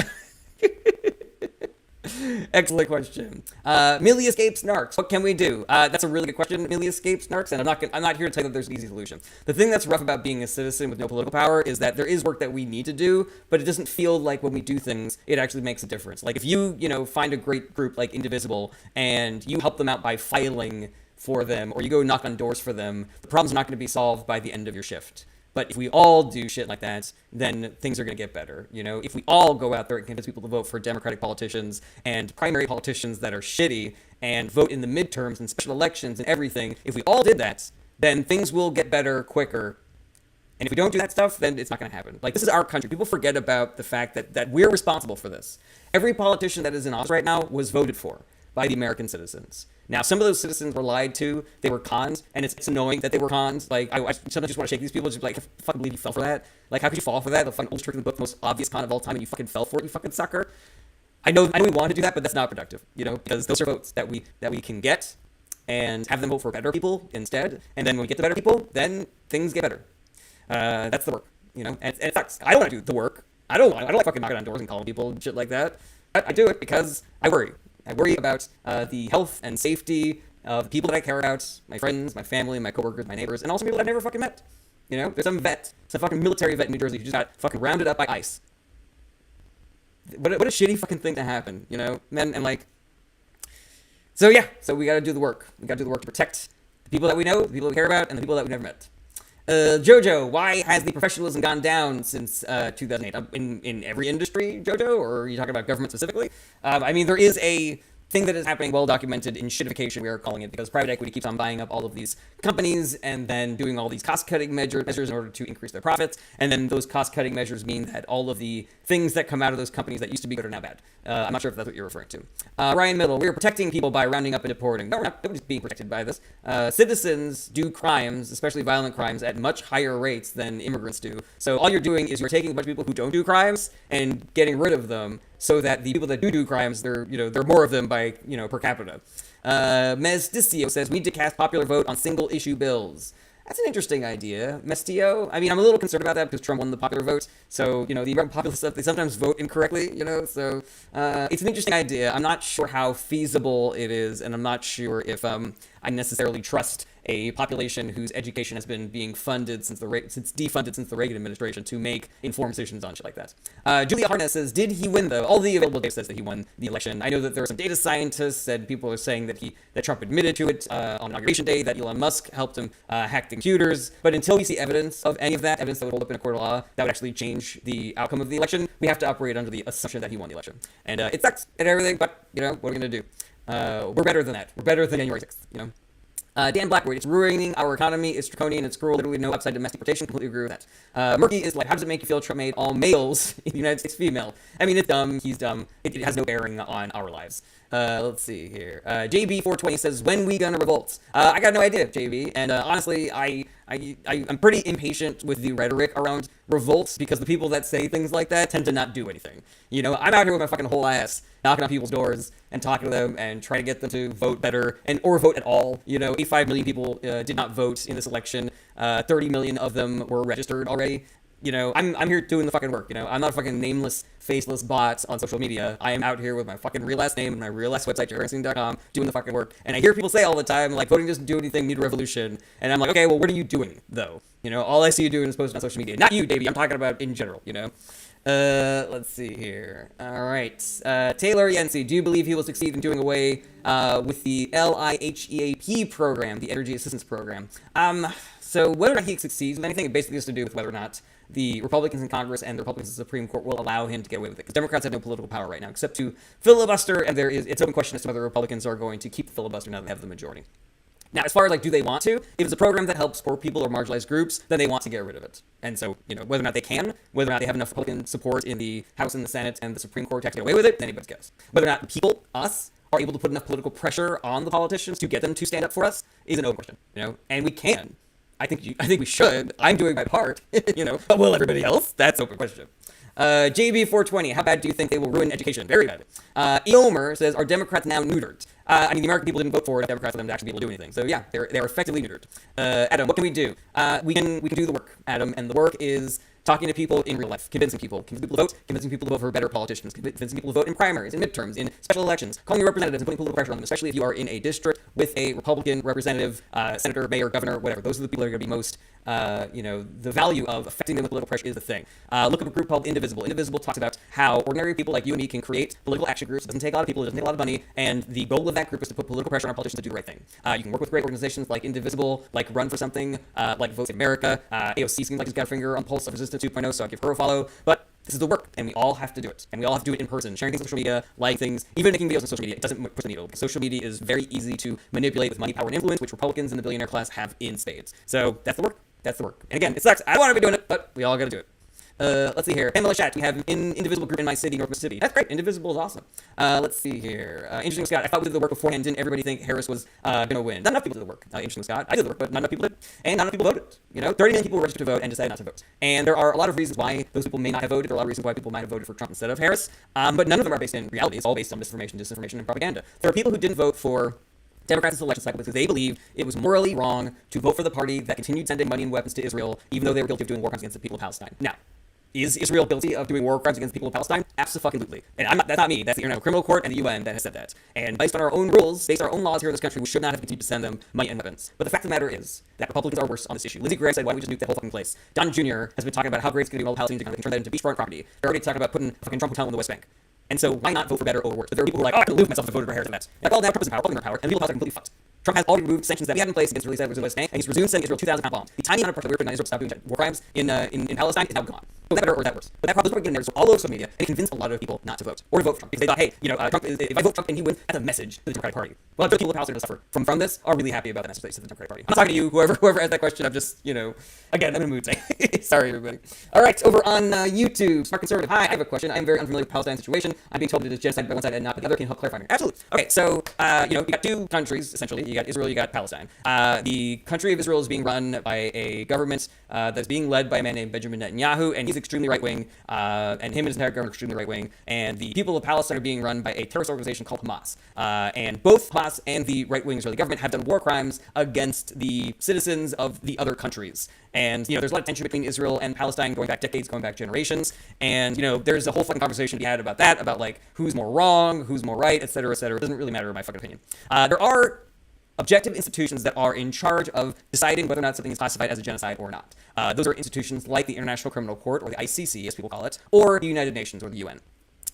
Excellent question. Millie escapes narcs. What can we do? That's a really good question, Millie escapes narcs, and I'm not here to tell you that there's an easy solution. The thing that's rough about being a citizen with no political power is that there is work that we need to do, but it doesn't feel like when we do things, it actually makes a difference. Like if you find a great group like Indivisible and you help them out by filing for them, or you go knock on doors for them, the problem's not going to be solved by the end of your shift. But if we all do shit like that, then things are going to get better. If we all go out there and convince people to vote for Democratic politicians and primary politicians that are shitty and vote in the midterms and special elections and everything, if we all did that, then things will get better quicker. And if we don't do that stuff, then it's not going to happen. Like, this is our country. People forget about the fact that we're responsible for this. Every politician that is in office right now was voted for by the American citizens. Now, some of those citizens were lied to. They were cons, and it's annoying that they were cons. Like, I sometimes just want to shake these people, just be like, I fucking believe you fell for that. Like, how could you fall for that? The fucking oldest trick in the book, most obvious con of all time, and you fucking fell for it, you fucking sucker. I know we want to do that, but that's not productive, because those are votes that we can get and have them vote for better people instead. And then when we get the better people, then things get better. That's the work, and it sucks. I don't want to do the work. I don't like fucking knocking on doors and calling people and shit like that. I do it because I worry. I worry about the health and safety of the people that I care about, my friends, my family, my coworkers, my neighbors, and also people I've never fucking met. There's some fucking military vet in New Jersey who just got fucking rounded up by ICE. What a shitty fucking thing to happen, So we gotta do the work. We gotta do the work to protect the people that we know, the people that we care about, and the people that we never met. Jojo, why has the professionalism gone down since 2008? In every industry, Jojo, or are you talking about government specifically? There is a thing that is happening, well documented in shitification, we are calling it, because private equity keeps on buying up all of these companies and then doing all these cost-cutting measures in order to increase their profits. And then those cost-cutting measures mean that all of the things that come out of those companies that used to be good are now bad. I'm not sure if that's what you're referring to. Ryan Middle, we are protecting people by rounding up and deporting. No, we're not. Nobody's being protected by this. Citizens do crimes, especially violent crimes, at much higher rates than immigrants do. So all you're doing is you're taking a bunch of people who don't do crimes and getting rid of them, so that the people that do crimes, there are more of them by, per capita. Mesticio says, we need to cast popular vote on single issue bills. That's an interesting idea. Mestio, I'm a little concerned about that because Trump won the popular vote. So, the American populace stuff, they sometimes vote incorrectly, so it's an interesting idea. I'm not sure how feasible it is, and I'm not sure if I necessarily trust a population whose education has been being funded defunded since the Reagan administration to make informed decisions on shit like that. Julia Harness says, did he win though? All the available data says that he won the election. I know that there are some data scientists and people are saying that Trump admitted to it on Inauguration Day, that Elon Musk helped him hack the computers. But until we see evidence of any of that, evidence that would hold up in a court of law that would actually change the outcome of the election, we have to operate under the assumption that he won the election. And it sucks and everything, but what are we gonna do? We're better than that. We're better than January 6th, Dan Blackwood, it's ruining our economy, it's draconian, it's cruel, literally no upside domestic deportation, completely agree with that. Murky is like, how does it make you feel Trump made all males in the United States female? It's dumb, he's dumb, it has no bearing on our lives. Let's see here. JB420 says, when we gonna revolt? I got no idea, JB, and honestly, I'm pretty impatient with the rhetoric around revolts, because the people that say things like that tend to not do anything. I'm out here with my fucking whole ass, knocking on people's doors and talking to them and trying to get them to vote better or vote at all. 85 million people did not vote in this election. 30 million of them were registered already. I'm here doing the fucking work. I'm not a fucking nameless, faceless bot on social media. I am out here with my fucking real last name and my real last website, jerryernstein.com, doing the fucking work. And I hear people say all the time, like, voting doesn't do anything, need a revolution. And I'm like, okay, well, what are you doing, though? All I see you doing is posting on social media. Not you, Davey. I'm talking about in general, Let's see here. All right. Taylor Yancey, do you believe he will succeed in doing away with the LIHEAP program, the Energy Assistance Program? So whether or not he succeeds with anything, it basically has to do with whether or not the Republicans in Congress and the Republicans in the Supreme Court will allow him to get away with it. Because Democrats have no political power right now, except to filibuster, and it's open question as to whether Republicans are going to keep the filibuster now that they have the majority. Now, as far as, do they want to? If it's a program that helps poor people or marginalized groups, then they want to get rid of it. And so, whether or not they can, whether or not they have enough Republican support in the House and the Senate and the Supreme Court to actually get away with it, anybody's guess. Whether or not people, us, are able to put enough political pressure on the politicians to get them to stand up for us is an open question, and we can. I think we should. I'm doing my part, but will everybody else? That's open question. JB420, how bad do you think they will ruin education? Very bad. Eomer says, are Democrats now neutered? The American people didn't vote for enough Democrats for them to actually be able to do anything. So yeah, they're effectively neutered. Adam, what can we do? We can do the work, Adam, and the work is talking to people in real life, convincing people to vote, convincing people to vote for better politicians, convincing people to vote in primaries, in midterms, in special elections, calling your representatives and putting political pressure on them, especially if you are in a district with a Republican representative, senator, mayor, governor, whatever. Those are the people that are going to be most, the value of affecting them with political pressure is the thing. Look up a group called Indivisible. Indivisible talks about how ordinary people like you and me can create political action groups. It doesn't take a lot of people, it doesn't take a lot of money, and the goal of that group is to put political pressure on our politicians to do the right thing. You can work with great organizations like Indivisible, like Run for Something, like Vote Save America. AOC seems like she's got a finger on the pulse of Resistance 2.0, so I'll give her a follow. But this is the work, and we all have to do it. And we all have to do it in person, sharing things on social media, liking things, even making videos on social media. It doesn't push the needle, because social media is very easy to manipulate with money, power, and influence, which Republicans and the billionaire class have in spades. So that's the work. That's the work. And again, it sucks. I don't want to be doing it, but we all got to do it. Let's see here. Pamela Chat, we have an Indivisible group in my city, North Mississippi. That's great. Indivisible is awesome. Let's see here. Interesting Scott, I thought we did the work beforehand. Didn't everybody think Harris was going to win? Not enough people did the work. Interesting Scott, I did the work, but not enough people did. And not enough people voted. 30 million people registered to vote and decided not to vote. And there are a lot of reasons why those people may not have voted. There are a lot of reasons why people might have voted for Trump instead of Harris. But none of them are based in reality. It's all based on misinformation, disinformation, and propaganda. There are people who didn't vote for Democrats in this election cycle because they believed it was morally wrong to vote for the party that continued sending money and weapons to Israel, even though they were guilty of doing war crimes against the people of Palestine. Now, is Israel guilty of doing war crimes against the people of Palestine? Absolutely. And that's not me. That's the International Criminal Court and the UN that has said that. And based on our own rules, based on our own laws here in this country, we should not have continued to send them money and weapons. But the fact of the matter is that Republicans are worse on this issue. Lindsey Graham said, why don't we just nuke that whole fucking place? Don Jr. has been talking about how great it's going to be all the Palestinians are going to turn that into beachfront property. They're already talking about putting a fucking Trump hotel in the West Bank. And so why not vote for better over worse? But there are people who are like, oh, I can lose myself if I voted for Harris and that. Like, well, now Trump is in power, Republicans are in power, and the people of Palestine are completely fucked. Trump has already removed sanctions that we had in place against Israeli settlers in the West Bank, and he's resumed sending Israel 2,000 pound bombs. The tiny amount of pressure that we were putting on Israel to stop doing war crimes in Palestine is now gone. So is that better or is that worse? But that problem is getting there all over social media, and it convinced a lot of people not to vote or to vote for Trump because they thought, hey, Trump, if I vote Trump and he wins, that's a message to the Democratic Party. Well, the people of Palestine who suffer from this are really happy about that message to the Democratic Party. I'm not talking to you, whoever asked that question. I'm just, again, I'm in a mood today. Sorry, everybody. All right, over on YouTube, Smart Conservative. Hi, I have a question. I'm very unfamiliar with the Palestine situation. I'm being told it is genocide by one side and not by the other. Can you help clarify me? Absolutely. Okay, so you got two countries essentially. You got Israel, you got Palestine. The country of Israel is being run by a government that's being led by a man named Benjamin Netanyahu, and he's extremely right-wing, and him and his entire government are extremely right-wing, and the people of Palestine are being run by a terrorist organization called Hamas. And both Hamas and the right-wing Israeli government have done war crimes against the citizens of the other countries. And, there's a lot of tension between Israel and Palestine going back decades, going back generations. And, there's a whole fucking conversation to be had about that, about, like, who's more wrong, who's more right, et cetera, et cetera. It doesn't really matter in my fucking opinion. There are objective institutions that are in charge of deciding whether or not something is classified as a genocide or not. Those are institutions like the International Criminal Court, or the ICC, as people call it, or the United Nations, or the UN.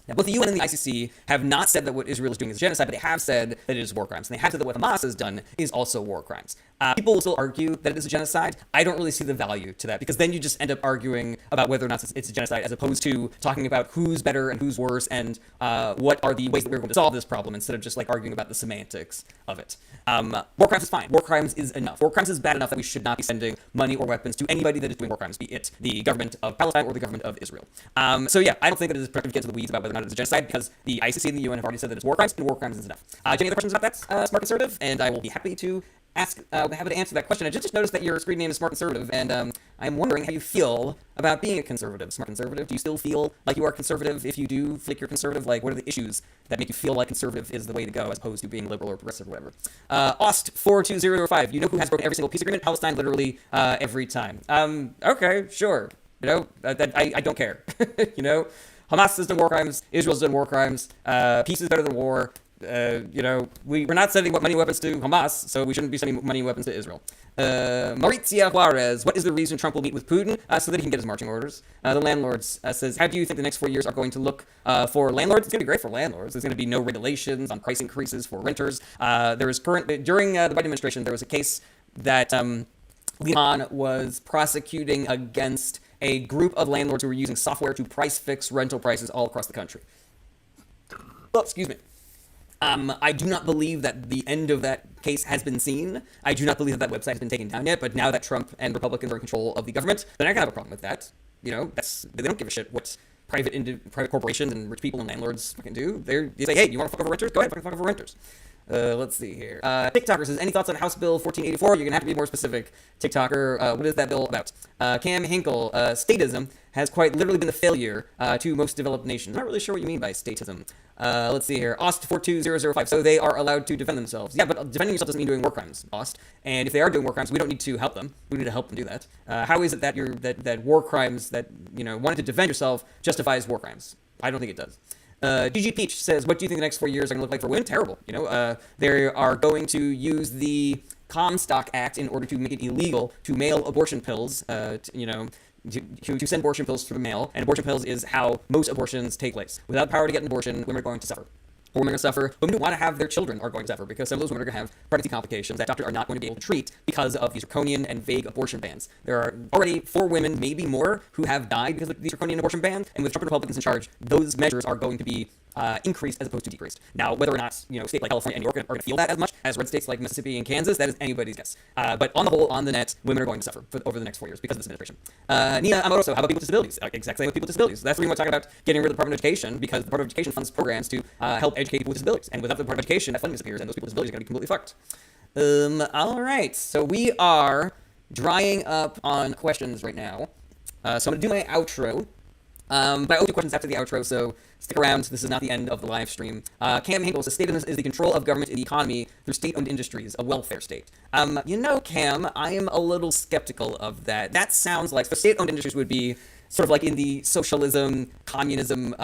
Now, both the UN and the ICC have not said that what Israel is doing is genocide, but they have said that it is war crimes. And they have said that what Hamas has done is also war crimes. People will still argue that it is a genocide. I don't really see the value to that, because then you just end up arguing about whether or not it's a genocide, as opposed to talking about who's better and who's worse and what are the ways that we're going to solve this problem, instead of just like arguing about the semantics of it. War crimes is fine. War crimes is enough. War crimes is bad enough that we should not be sending money or weapons to anybody that is doing war crimes, be it the government of Palestine or the government of Israel. So yeah, I don't think that it is productive to get into the weeds about whether or not it's a genocide, because the ICC and the UN have already said that it's war crimes, and war crimes is enough. Do you have any other questions about that, Smart Conservative? And I will be happy to happy to answer that question. I just noticed that your screen name is Smart Conservative, and I'm wondering how you feel about being a conservative, Smart Conservative. Do you still feel like you are conservative if you do think you're conservative? Like, what are the issues that make you feel like conservative is the way to go, as opposed to being liberal or progressive or whatever? Ost42005, you know who has broken every single peace agreement? Palestine, literally every time. Okay, sure. You know, I don't care. You know, Hamas has done war crimes. Israel's done war crimes. Peace is better than war. You know, we're not sending money and weapons to Hamas, so we shouldn't be sending money and weapons to Israel. Maurizia Juarez, what is the reason Trump will meet with Putin? So that he can get his marching orders. The landlords says, how do you think the next 4 years are going to look for landlords? It's going to be great for landlords. There's going to be no regulations on price increases for renters. There is during the Biden administration, there was a case that Leon was prosecuting against a group of landlords who were using software to price fix rental prices all across the country. Oh, excuse me. I do not believe that the end of that case has been seen. I do not believe that website has been taken down yet, but now that Trump and Republicans are in control of the government, they're not going to have a problem with that. You know, they don't give a shit what private corporations and rich people and landlords fucking do. They say, hey, you want to fuck over renters? Go ahead, fucking fuck over renters. Let's see here. TikToker says, any thoughts on House Bill 1484? You're going to have to be more specific, TikToker. What is that bill about? Cam Hinkle, statism has quite literally been a failure to most developed nations. I'm not really sure what you mean by statism. Let's see here. Ost42005. So they are allowed to defend themselves. Yeah, but defending yourself doesn't mean doing war crimes, Ost. And if they are doing war crimes, we don't need to help them. We need to help them do that. How is it that that war crimes, that, you know, wanting to defend yourself justifies war crimes? I don't think it does. GG Peach says, what do you think the next 4 years are going to look like for women? Terrible. You know, they are going to use the Comstock Act in order to make it illegal to mail abortion pills, to send abortion pills through the mail. And abortion pills is how most abortions take place. Without power to get an abortion, women are going to suffer. Women are going to suffer. Women who want to have their children are going to suffer, because some of those women are going to have pregnancy complications that doctors are not going to be able to treat because of these draconian and vague abortion bans. There are already 4 women, maybe more, who have died because of these draconian abortion bans, and with Trump and Republicans in charge, those measures are going to be increased as opposed to decreased. Now, whether or not, you know, states like California and New York are going to feel that as much as red states like Mississippi and Kansas, that is anybody's guess. But on the whole, on the net, women are going to suffer over the next 4 years because of this administration. Nina Amoroso, how about people with disabilities? Exactly, with people with disabilities. That's the reason we're talking about getting rid of the Department of Education, because the Department of Education funds programs to help educate people with disabilities. And without the Department of Education, that funding disappears, and those people with disabilities are going to be completely fucked. All right, so we are drying up on questions right now. So I'm going to do my outro. But I will do questions after the outro, so stick around. This is not the end of the live stream. Cam Hinkle says, statism is the control of government in the economy through state-owned industries, a welfare state. You know, Cam, I am a little skeptical of that. That sounds like, so state-owned industries would be sort of like in the socialism, communism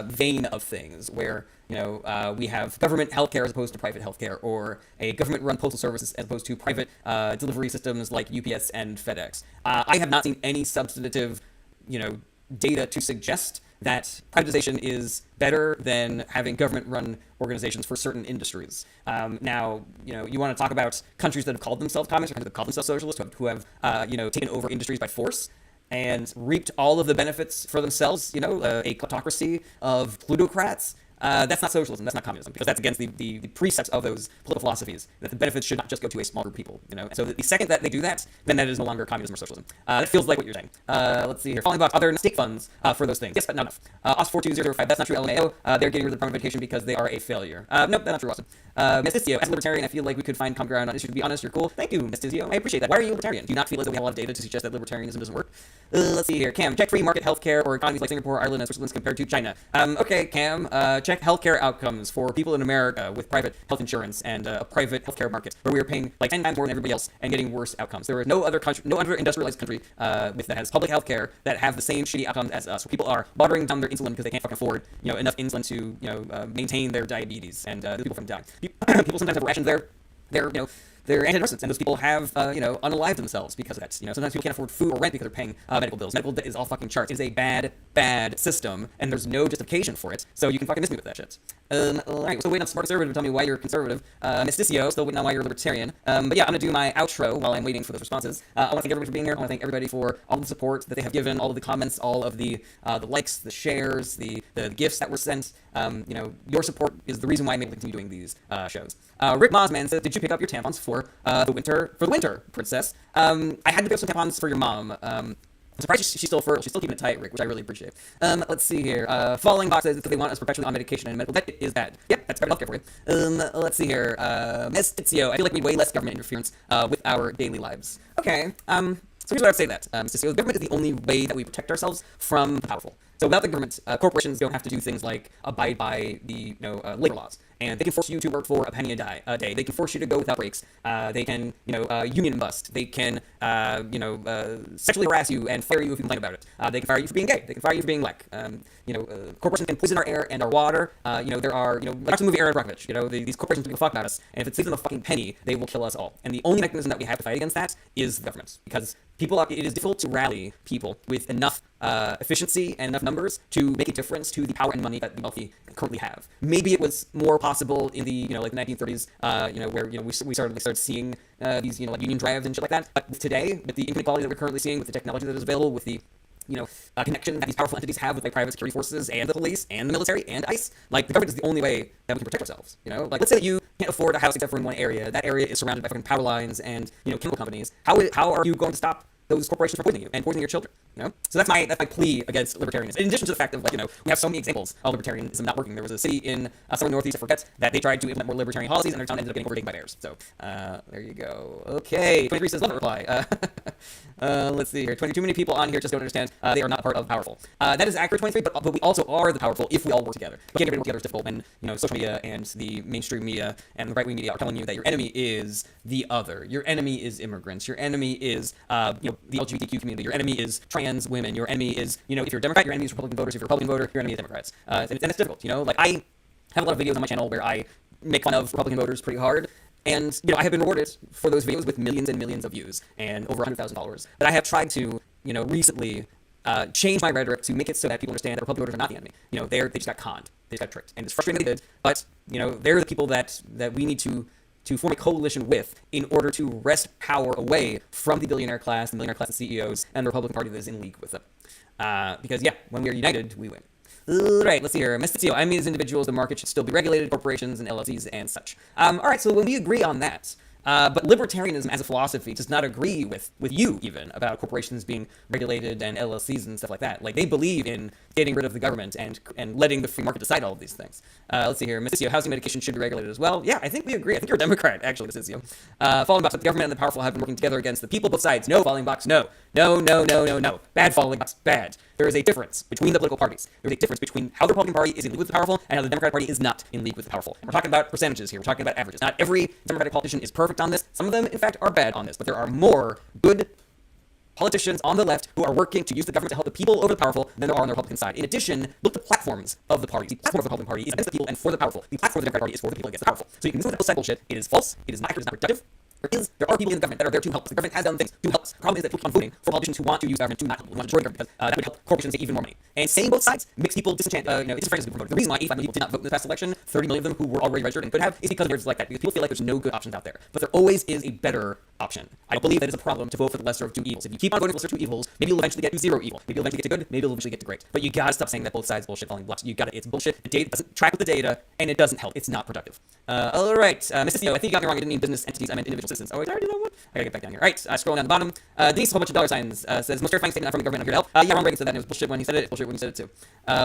vein of things, where, you know, we have government healthcare as opposed to private healthcare, or a government-run postal services as opposed to private delivery systems like UPS and FedEx. I have not seen any substantive, you know, data to suggest that privatization is better than having government-run organizations for certain industries. Now, you know, you want to talk about countries that have called themselves communists, or countries that have called themselves socialists, who have you know, taken over industries by force and reaped all of the benefits for themselves, you know, a kleptocracy of plutocrats. That's not socialism, that's not communism, because that's against the precepts of those political philosophies, that the benefits should not just go to a small group of people, you know. So the second that they do that, then that is no longer communism or socialism. That feels like what you're saying. Let's see here. Falling Box, are there state funds for those things? Yes, but not enough. Ost42005, that's not true, LMAO. They're getting rid of the Department of Education because they are a failure. Nope, that's not true, Austin. Mestizio, as a libertarian, I feel like we could find common ground on issues. To be honest, you're cool. Thank you, Mestizio. I appreciate that. Why are you a libertarian? Do you not feel as though we have a lot of data to suggest that libertarianism doesn't work? Let's see here. Cam, check free market healthcare or economies like Singapore, Ireland, and Switzerland compared to China. Okay, Cam, check healthcare outcomes for people in America with private health insurance and a private healthcare market, where we are paying like 10 times more than everybody else and getting worse outcomes. There is no other country, no other industrialized country that has public healthcare that have the same shitty outcomes as us, where people are watering down their insulin because they can't fucking afford, you know, enough insulin to, you know, maintain their diabetes, and people from dying. People sometimes have rationed their you know, they're antidepressants, and those people have, you know, unalived themselves because of that. You know, sometimes people can't afford food or rent because they're paying medical bills. Medical debt is all fucking charts. It is a bad, bad system, and there's no justification for it. So you can fucking miss me with that shit. Alright, so waiting on Smart Conservative to tell me why you're conservative. Mesticio, still waiting on why you're libertarian. But yeah, I'm gonna do my outro while I'm waiting for those responses. I want to thank everybody for being here. I want to thank everybody for all the support that they have given, all of the comments, all of the likes, the shares, the gifts that were sent. You know, your support is the reason why I'm able to continue doing these shows. Rick Mosman says, did you pick up your tampons for the winter, Princess? I had to pick up some tampons for your mom. I'm surprised she's still fertile. She's still keeping it tight, Rick, which I really appreciate. Let's see here. Falling Box says that they want us perpetually on medication, and medical debt is bad. Yep, that's bad healthcare for you. Let's see here. Mestizio, I feel like we need way less government interference with our daily lives. Okay, so here's what I would say that. Mestizio, the government is the only way that we protect ourselves from the powerful. So without the government, corporations don't have to do things like abide by the labor laws, and they can force you to work for a penny a day. They can force you to go without breaks. They can union bust. They can sexually harass you and fire you if you complain about it. They can fire you for being gay. They can fire you for being black. Corporations can poison our air and our water. There are watch the movie Aaron Brockovich. These corporations don't give a fuck about us, and if it saves them a fucking penny, they will kill us all. And the only mechanism that we have to fight against that is the government, because it is difficult to rally people with enough efficiency and enough numbers to make a difference to the power and money that the wealthy currently have. Maybe it was more possible in the like the 1930s, where we started seeing these like union drives and shit like that. But today, with the inequality that we're currently seeing, with the technology that is available, with the connection that these powerful entities have with like private security forces and the police and the military and ICE, like the government is the only way that we can protect ourselves. Like let's say that you can't afford a house except for in one area. That area is surrounded by fucking power lines and chemical companies. How are you going to stop those corporations from poisoning you and poisoning your children? So that's my plea against libertarianism. In addition to the fact of we have so many examples of libertarianism not working. There was a city in somewhere northeast, I forget, that they tried to implement more libertarian policies and their town ended up getting overtaken by bears. So there you go. Okay, 23 says love it reply. Let's see here. 22 many people on here just don't understand. They are not part of the powerful. That is accurate, 23, but we also are the powerful if we all work together. We can't get everybody work together. It's difficult when social media and the mainstream media and the right wing media are telling you that your enemy is the other. Your enemy is immigrants. Your enemy is the LGBTQ community. Your enemy is trans women. Your enemy is if you're a Democrat, your enemy is Republican voters. If you're a Republican voter, your enemy is Democrats. And it's difficult. Like I have a lot of videos on my channel where I make fun of Republican voters pretty hard. And, I have been rewarded for those videos with millions and millions of views and over 100,000 followers. But I have tried to, recently change my rhetoric to make it so that people understand that Republican voters are not the enemy. They just got conned. They just got tricked. And it's frustrating that they did. But, they're the people that we need to form a coalition with in order to wrest power away from the billionaire class, the millionaire class of CEOs, and the Republican Party that is in league with them. Because, when we are united, we win. Right, let's see here. Mestizo, I mean, as individuals, the market should still be regulated, corporations and LLCs and such. All right, so when we agree on that, but libertarianism as a philosophy does not agree with you even about corporations being regulated and LLCs and stuff like that. Like they believe in getting rid of the government and letting the free market decide all of these things. Let's see here. Mestizo, housing medication should be regulated as well. Yeah, I think we agree. I think you're a Democrat, actually, Mestizo. Following box, but the government and the powerful have been working together against the people, both sides. No, following box, no. No. Bad following box, bad. There is a difference between the political parties. There's a difference between how the Republican Party is in league with the powerful and how the Democratic Party is not in league with the powerful. And we're talking about percentages here. We're talking about averages. Not every Democratic politician is perfect on this. Some of them, in fact, are bad on this. But there are more good politicians on the left who are working to use the government to help the people over the powerful than there are on the Republican side. In addition, look at the platforms of the parties. The platform of the Republican Party is against the people and for the powerful. The platform of the Democratic Party is for the people against the powerful. So you can use that bullshit. It is false. It is not accurate. It's not productive. There are people in the government that are there to help us. The government has done things to help us. The problem is that people keep on voting for politicians who want to use government to not help. Who want to destroy the government because that would help corporations get even more money. And saying both sides makes people disenchant, disenfranchise people from voting. The reason why 85 million people did not vote in the past election, 30 million of them who were already registered and could have, is because of words like that. Because people feel like there's no good options out there. But there always is a better option. I don't believe that it's a problem to vote for the lesser of two evils. If you keep on voting for the lesser of two evils, maybe you'll eventually get to zero evil. Maybe you'll eventually get to good. Maybe you'll eventually get to great. But you gotta stop saying that both sides bullshit falling blocks. It's bullshit. The data doesn't track with the data, and it doesn't help. It's not productive. All right, Mrs. I think you got me wrong. I didn't mean business entities. I meant individual citizens. Oh, wait, did I already do that one? I gotta get back down here. All right, scrolling down the bottom. Denise, a whole bunch of dollar signs, says, most terrifying statement from the government, I'm here to help. Yeah, Ron Reagan said that, and it was bullshit when he said it. It's bullshit when you said it too.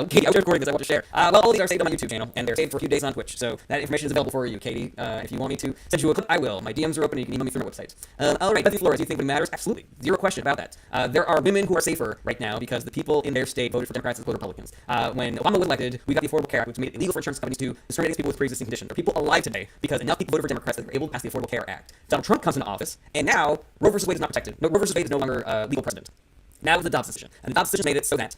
Katie, I was recording because I want to share. Well, all these are saved on my YouTube channel, and they're saved for a few days on Twitch, so that information is available for you, Katie. If you want me to send you a clip, I will. My DMs are open, and you can email me through my website. All right, Bethany Flores, you think it matters? Absolutely. Zero question about that. There are women who are safer right now because the people in their state voted for Democrats and voted Republicans. When Obama was elected, we got the Affordable Care Act, which made it illegal for insurance companies to discriminate against people with pre-existing conditions. There are people alive today because enough people voted for Democrats that they were able to pass the Affordable Care Act. Donald Trump comes into office, and now Roe v. Wade is not protected. No, Roe v. Wade is no longer legal precedent. Now it's the Dobbs decision. And the Dobbs decision made it so that,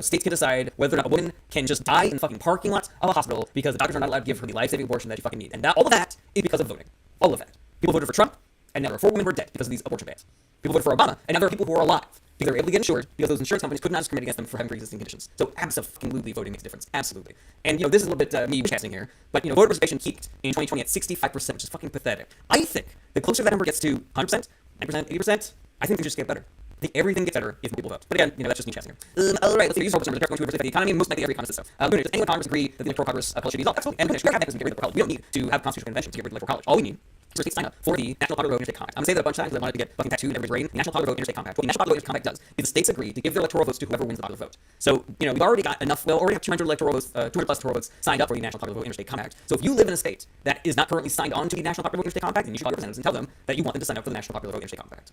states can decide whether or not a woman can just die in the fucking parking lot of a hospital because the doctors are not allowed to give her the life-saving abortion that she fucking needs. And all of that is because of voting. All of that. People voted for Trump, and now there are 4 women who are dead because of these abortion bans. People voted for Obama, and now there are people who are alive because they were able to get insured because those insurance companies could not discriminate against them for having pre-existing conditions. So absolutely voting makes a difference. Absolutely. And, this is a little bit me casting here, but, voter participation peaked in 2020 at 65%, which is fucking pathetic. I think the closer that number gets to 100%, 90%, 80%, I think things just get better. I think everything gets better if people vote. But again, that's just me chatting here. All right, let's see. Use numbers. They're going to adversely affect the economy. Most likely every economist says so. Does anyone in Congress agree that the Electoral College should be dissolved? Absolutely. And we don't have that because we get rid of the college. We don't need to have constitutional convention to get rid of the Electoral College. All we need to sign up for the National Popular Vote Interstate Compact. I'm going to say that a bunch of times because I wanted to get fucking tattooed in everybody's brain. The National Popular Vote Interstate Compact. What the National Popular Vote Interstate Compact does is the states agree to give their electoral votes to whoever wins the popular vote. So, we've already got enough, already have 200 electoral votes, 200 plus electoral votes signed up for the National Popular Vote Interstate Compact. So if you live in a state that is not currently signed on to the National Popular Vote Interstate Compact, then you should call your representatives and tell them that you want them to sign up for the National Popular Vote Interstate Compact.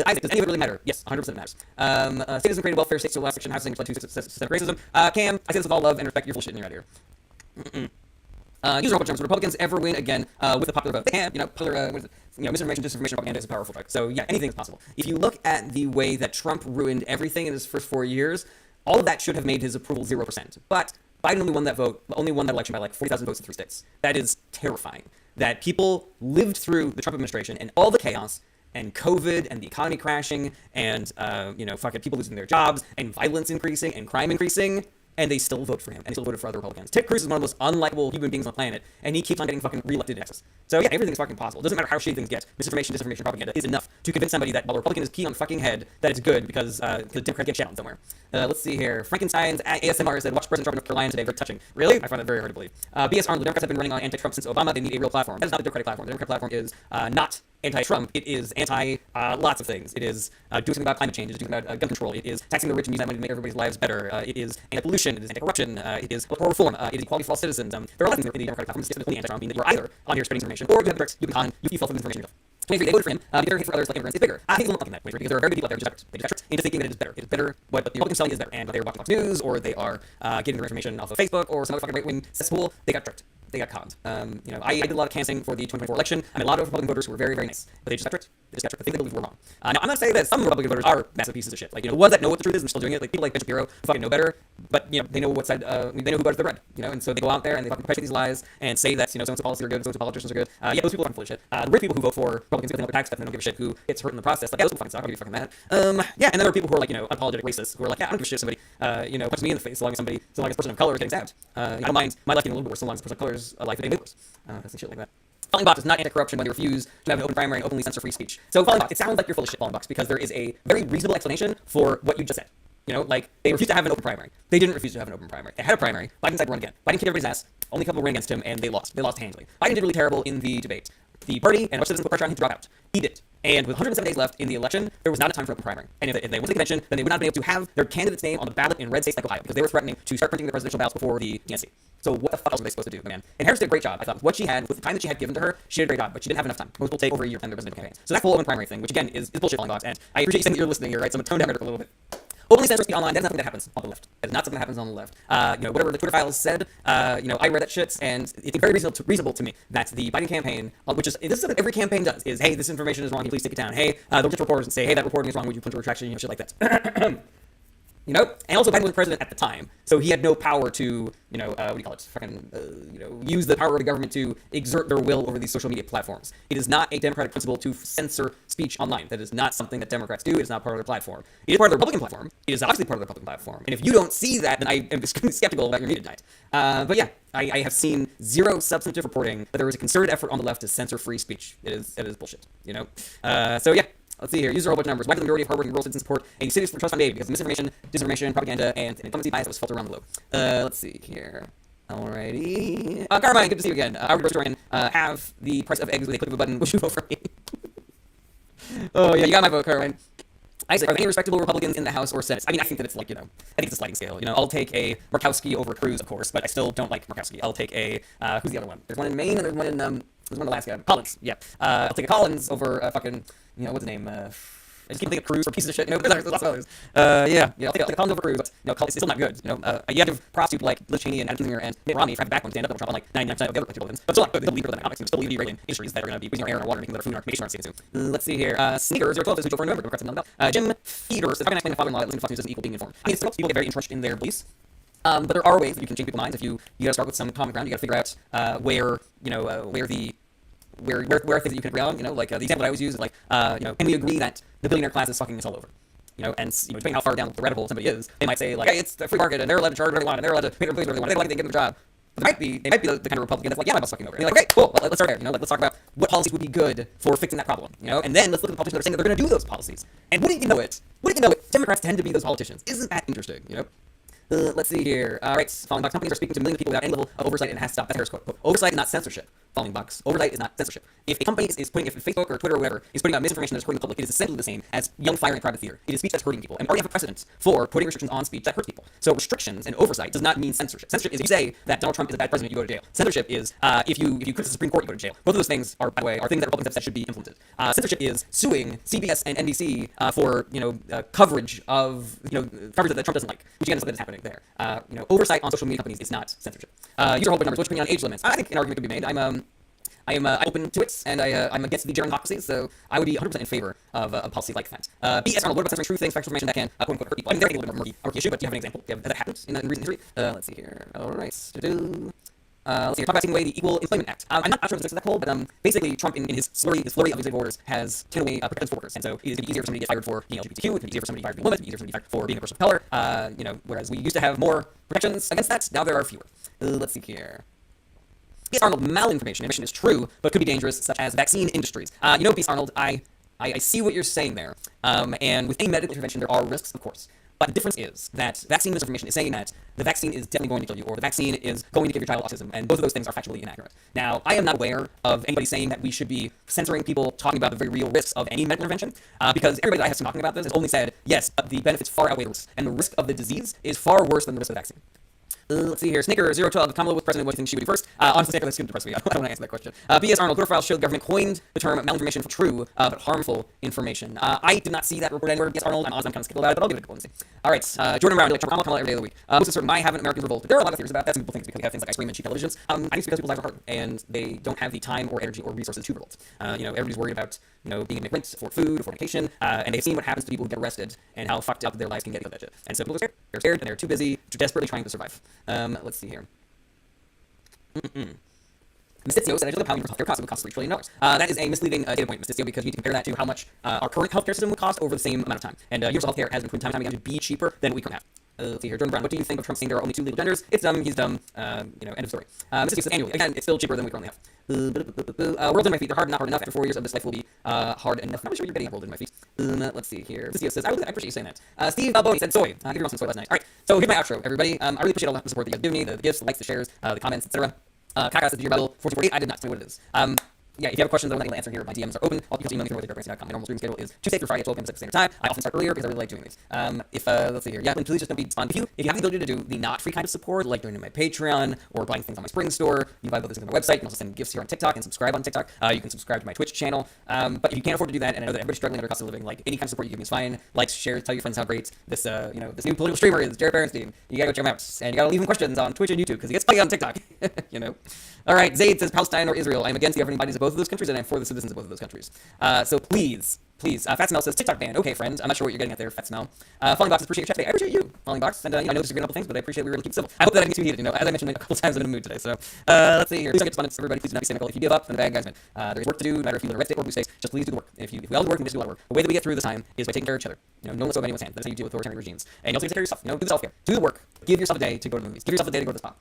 Isaac, does any of it really matter? Yes, 100% matters. Statism created welfare, states to last section, housing, led to systemic racism. Cam, I say this with all love and respect, you're full shit and you're out of here. User terms, would Republicans ever win again with the popular vote? They can, popular, misinformation, disinformation, propaganda is a powerful drug. So yeah, anything is possible. If you look at the way that Trump ruined everything in his first 4 years, all of that should have made his approval 0%. But Biden only won that election by like 40,000 votes in 3 states. That is terrifying. That people lived through the Trump administration and all the chaos and COVID and the economy crashing and, fucking people losing their jobs and violence increasing and crime increasing, and they still vote for him, and they still voted for other Republicans. Ted Cruz is one of the most unlikable human beings on the planet, and he keeps on getting fucking reelected in Texas. So yeah, everything's fucking possible. It doesn't matter how shitty things get. Misinformation, disinformation, propaganda is enough to convince somebody that while a Republican is key on the fucking head, that it's good because the Democrat gets shit on somewhere. Let's see here. Frankenstein's ASMR said, watch President Trump in North Carolina today. Very touching. Really? I find that very hard to believe. B.S. Arnold, the Democrats have been running on anti-Trump since Obama. They need a real platform. That is not the Democratic platform. The Democratic platform is not anti-Trump. It is anti lots of things. It is doing something about climate change. It is doing something about gun control. It is taxing the rich and using that money to make everybody's lives better. It is anti-pollution. It is anti-corruption. It is electoral reform. It is equality for all citizens. There are a lot of things in the Democratic platform that stick to the anti-Trump, meaning that you're either on here spreading information, or you have bricks, you can con, you fall for information yourself. 23, they voted for him. Their hate for others like immigrants is bigger. I think it's a little like that, 23, because there are very good people out there who just they just into thinking that it is better. It is better. What the Republicans selling is better. And they are watching Fox News, or they are getting their information off of Facebook, or some other fucking right-wing cesspool. They got tricked. They got conned. I did a lot of canvassing for the 2024 election. I met a lot of Republican voters who were very, very nice, but they just got tricked. They just got tricked. I think they believe we're wrong. Now, I'm not saying that some Republican voters are massive pieces of shit. Like, the ones that know what the truth is and still doing it, like people like Ben Shapiro, who fucking know better, but, they know what side, they know who butters the bread, and so they go out there and they fucking perpetuate these lies and say that, so-and-so policies are good, so-and-so politicians are good. Yeah, those people are full of shit. The rich people who vote for Republicans because they know their tax stuff and they don't give a shit who gets hurt in the process, like, yeah, those people fucking suck. I'll be fucking mad. Yeah, and then there are people who are like, unapologetic racists who are like, yeah, I don't give a shit if somebody, punches me in the face so long as a person of color is getting stabbed. I don't mind my life getting a little bit worse so long as a person of color's life is getting worse. That's some shit like that. Falling Box is not anti-corruption when they refuse to have an open primary and openly censor free speech. So Falling Box, it sounds like you're full of shit, Falling Box, because there is a very reasonable explanation for what you just said. They refused to have an open primary. They didn't refuse to have an open primary. They had a primary. Biden decided to run again. Biden kicked everybody's ass. Only a couple ran against him, and they lost. They lost handily. Biden did really terrible in the debate. The party and our citizens put pressure on him to drop out. He did. And with 107 days left in the election, there was not a time for open primary. And if they went to the convention, then they would not have been able to have their candidate's name on the ballot in red states like Ohio, because they were threatening to start printing the presidential ballots before the DNC. So what the fuck else were they supposed to do, man? And Harris did a great job. I thought with the time that she had given to her, she did a great job, but she didn't have enough time. Most people take over a year to plan their presidential campaigns. So that full open primary thing, which again is bullshit, Falling Box. And I appreciate you saying that you're listening here, right? So I'm gonna tone down rhetoric a little bit. Openly censor speech online, that's nothing that happens on the left. That is not something that happens on the left. Whatever the Twitter files said, I read that shit, and it's very reasonable to me that the Biden campaign, which is, this is something every campaign does, is, hey, this information is wrong, can you please take it down? Hey, they'll get reporters and say, hey, that reporting is wrong, would you put into retraction, shit like that. And also Biden was president at the time, so he had no power to, use the power of the government to exert their will over these social media platforms. It is not a democratic principle to censor speech online. That is not something that Democrats do. It is not part of their platform. It is part of the Republican platform. It is obviously part of the Republican platform. And if you don't see that, then I am extremely skeptical about your media tonight. But yeah, I have seen zero substantive reporting that there was a concerted effort on the left to censor free speech. It is bullshit, So yeah. Let's see here. Use a whole bunch of numbers. Why does the majority of hardworking rural citizens support a cities for trust fund aid? Because misinformation, disinformation, propaganda, and incumbency bias that was felt around the globe. Let's see here. Alrighty. Carmine, good to see you again. I would historian have the price of eggs with a click of a button. Would you vote for me? Oh yeah, you got my vote, Carmine. I say, are there any respectable Republicans in the House or Senate? I mean, I think that it's like, I think it's a sliding scale. I'll take a Murkowski over Cruz, of course, but I still don't like Murkowski. I'll take a, who's the other one? There's one in Maine and there's one in Alaska. Collins, yeah. I'll take a Collins over fucking, what's his name? I just keep thinking of Cruz or pieces of shit. There's lots of others. I'll take a Collins over Cruz, but it's still not good. You have to props people like Liz Cheney and Adam Kinzinger and Mitt Romney for having backbone to stand up and Trump on like 99% of the other Republicans. But still not good. They still lead economics. They still lead the Iranian industries that are going to be using our air and our water, making their food and our information aren't seeing soon. Let's see here. Sneakers 012 is neutral for November. Democrats have nothing about. Jim Feeder says, how can I explain to father-in-law that listening to Fox News doesn't equal being informed? I mean, it's supposed to people get very entrenched in their beliefs. But there are ways that you can change people's minds. If you got to start with some common ground. You got to figure out where I think that you can agree on, the example that I always use is can we agree that the billionaire class is fucking us all over? Depending how far down the rabbit hole somebody is, they might say, hey, it's the free market, and they're allowed to charge whatever they want, and they're allowed to pay their employees whatever they want, they get them a job. But they might be the kind of Republican that's like, yeah, my boss fucking over. And you're like, great, cool, let's start there, let's talk about what policies would be good for fixing that problem, and then let's look at the politicians that are saying that they're going to do those policies. And wouldn't you know it, Democrats tend to be those politicians. Isn't that interesting, Let's see here. All right, Falling Box companies are speaking to millions of people without any level of oversight and it has to stop. That's Harris' quote. Oversight, not censorship. following box. Oversight is not censorship. If a company is putting, if Facebook or Twitter or whatever is putting out misinformation that's hurting the public, it is essentially the same as yelling fire in a crowded theater. It is speech that's hurting people, and we already have a precedent for putting restrictions on speech that hurts people. So restrictions and oversight does not mean censorship. Censorship is if you say that Donald Trump is a bad president, you go to jail. Censorship is if you criticize the Supreme Court, you go to jail. Both of those things are, by the way, are things that Republicans have said should be implemented. Censorship is suing CBS and NBC for coverage of coverage that Trump doesn't like, which again is something that's happening there. Oversight on social media companies is not censorship. User hold numbers. What's your opinion on age limits? I think an argument could be made. I'm open to it, and I'm against the gerontocracy, so I would be 100% in favor of a policy like that. B.S. Arnold, what about censoring true things, factual information that can quote-unquote hurt people? I mean, they're getting a little bit more murky issue, but do you have an example? Has that happened in recent history? Let's see here. All right. Let's see. Talk about taking away the Equal Employment Act. I'm not sure if this is that cold, but basically Trump, in his flurry of executive orders, has taken away protections for workers, and so it is going to be easier for somebody to get fired for being LGBTQ. It's going to be easier for somebody to be fired for being a woman. It's going to be easier for somebody to be fired for being a person of color. Whereas we used to have more protections against that, now there are fewer. Let's see here. B.S. Arnold, malinformation. Information is true, but could be dangerous, such as vaccine industries. B.S. Arnold, I see what you're saying there. And with any medical intervention, there are risks, of course. But the difference is that vaccine misinformation is saying that the vaccine is definitely going to kill you, or the vaccine is going to give your child autism, and both of those things are factually inaccurate. Now, I am not aware of anybody saying that we should be censoring people talking about the very real risks of any medical intervention, because everybody that I have been talking about this has only said, yes, but the benefits far outweigh the risks, and the risk of the disease is far worse than the risk of the vaccine. Let's see here. Snicker012, Kamala was president, what do you think she would do first? Honestly, Snicker, that's going to depress me. I don't want to answer that question. B.S. Arnold, Twitter files showed the government coined the term malinformation for true, but harmful information. I did not see that report anywhere. B.S. Arnold, I'm kind of skeptical about it, but I'll give it a go and see. All right, Jordan Brown, like Trump, Kamala every day of the week. Most of certain I haven't Americans revolt. There are a lot of theories about that. Some people think because we have things like ice cream and cheap televisions. I think it's because people's lives are hard, and they don't have the time or energy or resources to revolt. Everybody's worried about being an immigrant, afford food, afford vacation, and they've seen what happens to people who get arrested and how fucked up their lives can get because of that shit. And so people are scared. They're scared, and they're too busy, desperately trying to survive. Let's see here. Mestizio said the pound for healthcare costs would cost $3 trillion. That is a misleading data point, Mestizio, because you need to compare that to how much our current healthcare system would cost over the same amount of time. And universal healthcare has been proven time and time again to be cheaper than we currently have. Let's see here. Jordan Brown, what do you think of Trump saying there are only two legal genders? It's dumb, he's dumb, end of story. Mestizio says annually. Again, it's still cheaper than we currently have. World in my feet, they're hard, not hard enough. After 4 years of this life will be hard enough. I'm not sure you're getting a world in my feet. Let's see here. Mestizio says, I appreciate you saying that. Steve Balboni said soy. I gave you some soy last night. All right, so here's my outro, everybody. I really appreciate all the support that you guys give me, the gifts, the likes, the shares, the comments, etc. Kaka said, did you battle 1448? I did not. Tell me what it is. Yeah, if you have questions, I'm not able to answer here. My DMs are open. All you can email me through My normal stream schedule is Tuesday through Friday at 12 p.m. Pacific Standard Time. I often start earlier because I really like doing these. Let's see here. Yeah, please just don't be fun. If you have the ability to do the not free kind of support, like joining my Patreon or buying things on my Spring store, you buy those things on my website. You can also send gifts here on TikTok and subscribe on TikTok. You can subscribe to my Twitch channel. But if you can't afford to do that, and I know that everybody's struggling under cost of living, like any kind of support you give me is fine. Likes, shares, tell your friends how great this this new political streamer is, Jared Berenstein. You gotta go check him out, and you gotta leave him questions on Twitch and YouTube because he gets funny on TikTok. All right, Zaid says Palestine or Israel. I am against the governing bodies of both of those countries, and I'm for the citizens of both of those countries. So please, Fat Smell says TikTok ban. Okay, friend. I'm not sure what you're getting at there, Fat Smell. Falling Box, appreciate your chat today. I appreciate you, Falling Box, and I know this is a couple things, but I appreciate we were able to keep civil. I hope that I didn't get too heated. As I mentioned a couple times, I'm in a mood today. So let's see here. Please don't get despondent, everybody. Please do not be cynical. If you give up, then the bad guys win. There is work to do, no matter if you live in a red state or blue states. Just please do the work. If we all do work, we just do a lot of work. The way that we get through this time is by taking care of each other. No one lets go of anyone's hand. That's how you deal with authoritarian regimes. And you also take care of yourself. Do the self-care. Do the work. Give yourself a day to go to the movies. Give yourself a day to go to the spa.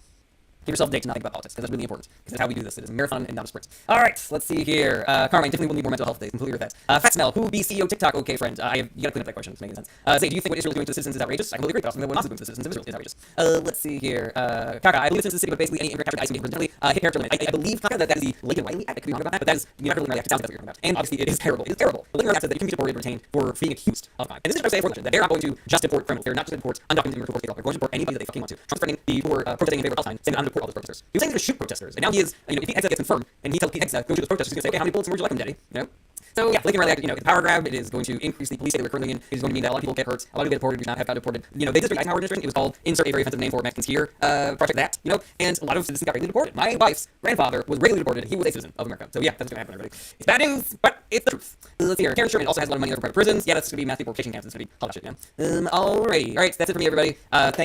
Give yourself a day to not think about politics, because that's really important. Because that's how we do this. It is a marathon and not a sprint. All right, let's see here. Carmine, definitely will need more mental health days. Completely with that. Fat Smell, who will be CEO TikTok? Okay, friend. You gotta clean up that question. It's making sense. Zay, do you think what Israel is doing to the citizens is outrageous? I completely agree. But also, what Hamas is doing to the citizens of Israel is outrageous. Let's see here. Kaka, I believe it's in the city, but basically any immigrant captured ICE permanently hit character limit. I believe, Kaka, that is the Lincoln Riley Act. I could be wrong about that, but that is the United Riley Act. It sounds like that's what you're talking about. And obviously, it is terrible. It is terrible. The Lincoln Riley Act says that you can be deported or detained for being accused of crime. And this is what I say for election, that they're not going to just deport criminals. They're not just going to deport undocumented immigrants. They're going to deport anybody that they fucking want to. Trump's threatening the people who are protesting in favor of Palestine, saying I'm going to deport all those protesters. He was saying to shoot protesters, and now he is, if Pete Hegseth gets confirmed, and he tells Pete Hegseth, go shoot those protesters, he's going to say, okay, how many bullets would you like him, daddy? So yeah, Lincoln Riley Act, it's a power grab. It is going to increase the police state that we're currently in. It is going to mean that a lot of people get hurt, a lot of people get deported, do not have gotten deported. They did this during Eisenhower administration. It was called Insert a Very Offensive Name for Mexicans Here, Project That, and a lot of citizens got regularly deported. My wife's grandfather was regularly deported. He was a citizen of America. So yeah, that's what's going to happen, everybody. It's bad news, but it's the truth. Let's see here. Karen Sherman also has a lot of money over private prisons. Yeah, that's going to be mass deportation camps. It's going to be all that shit, man. Alrighty. All right, that's it for me, everybody. Thank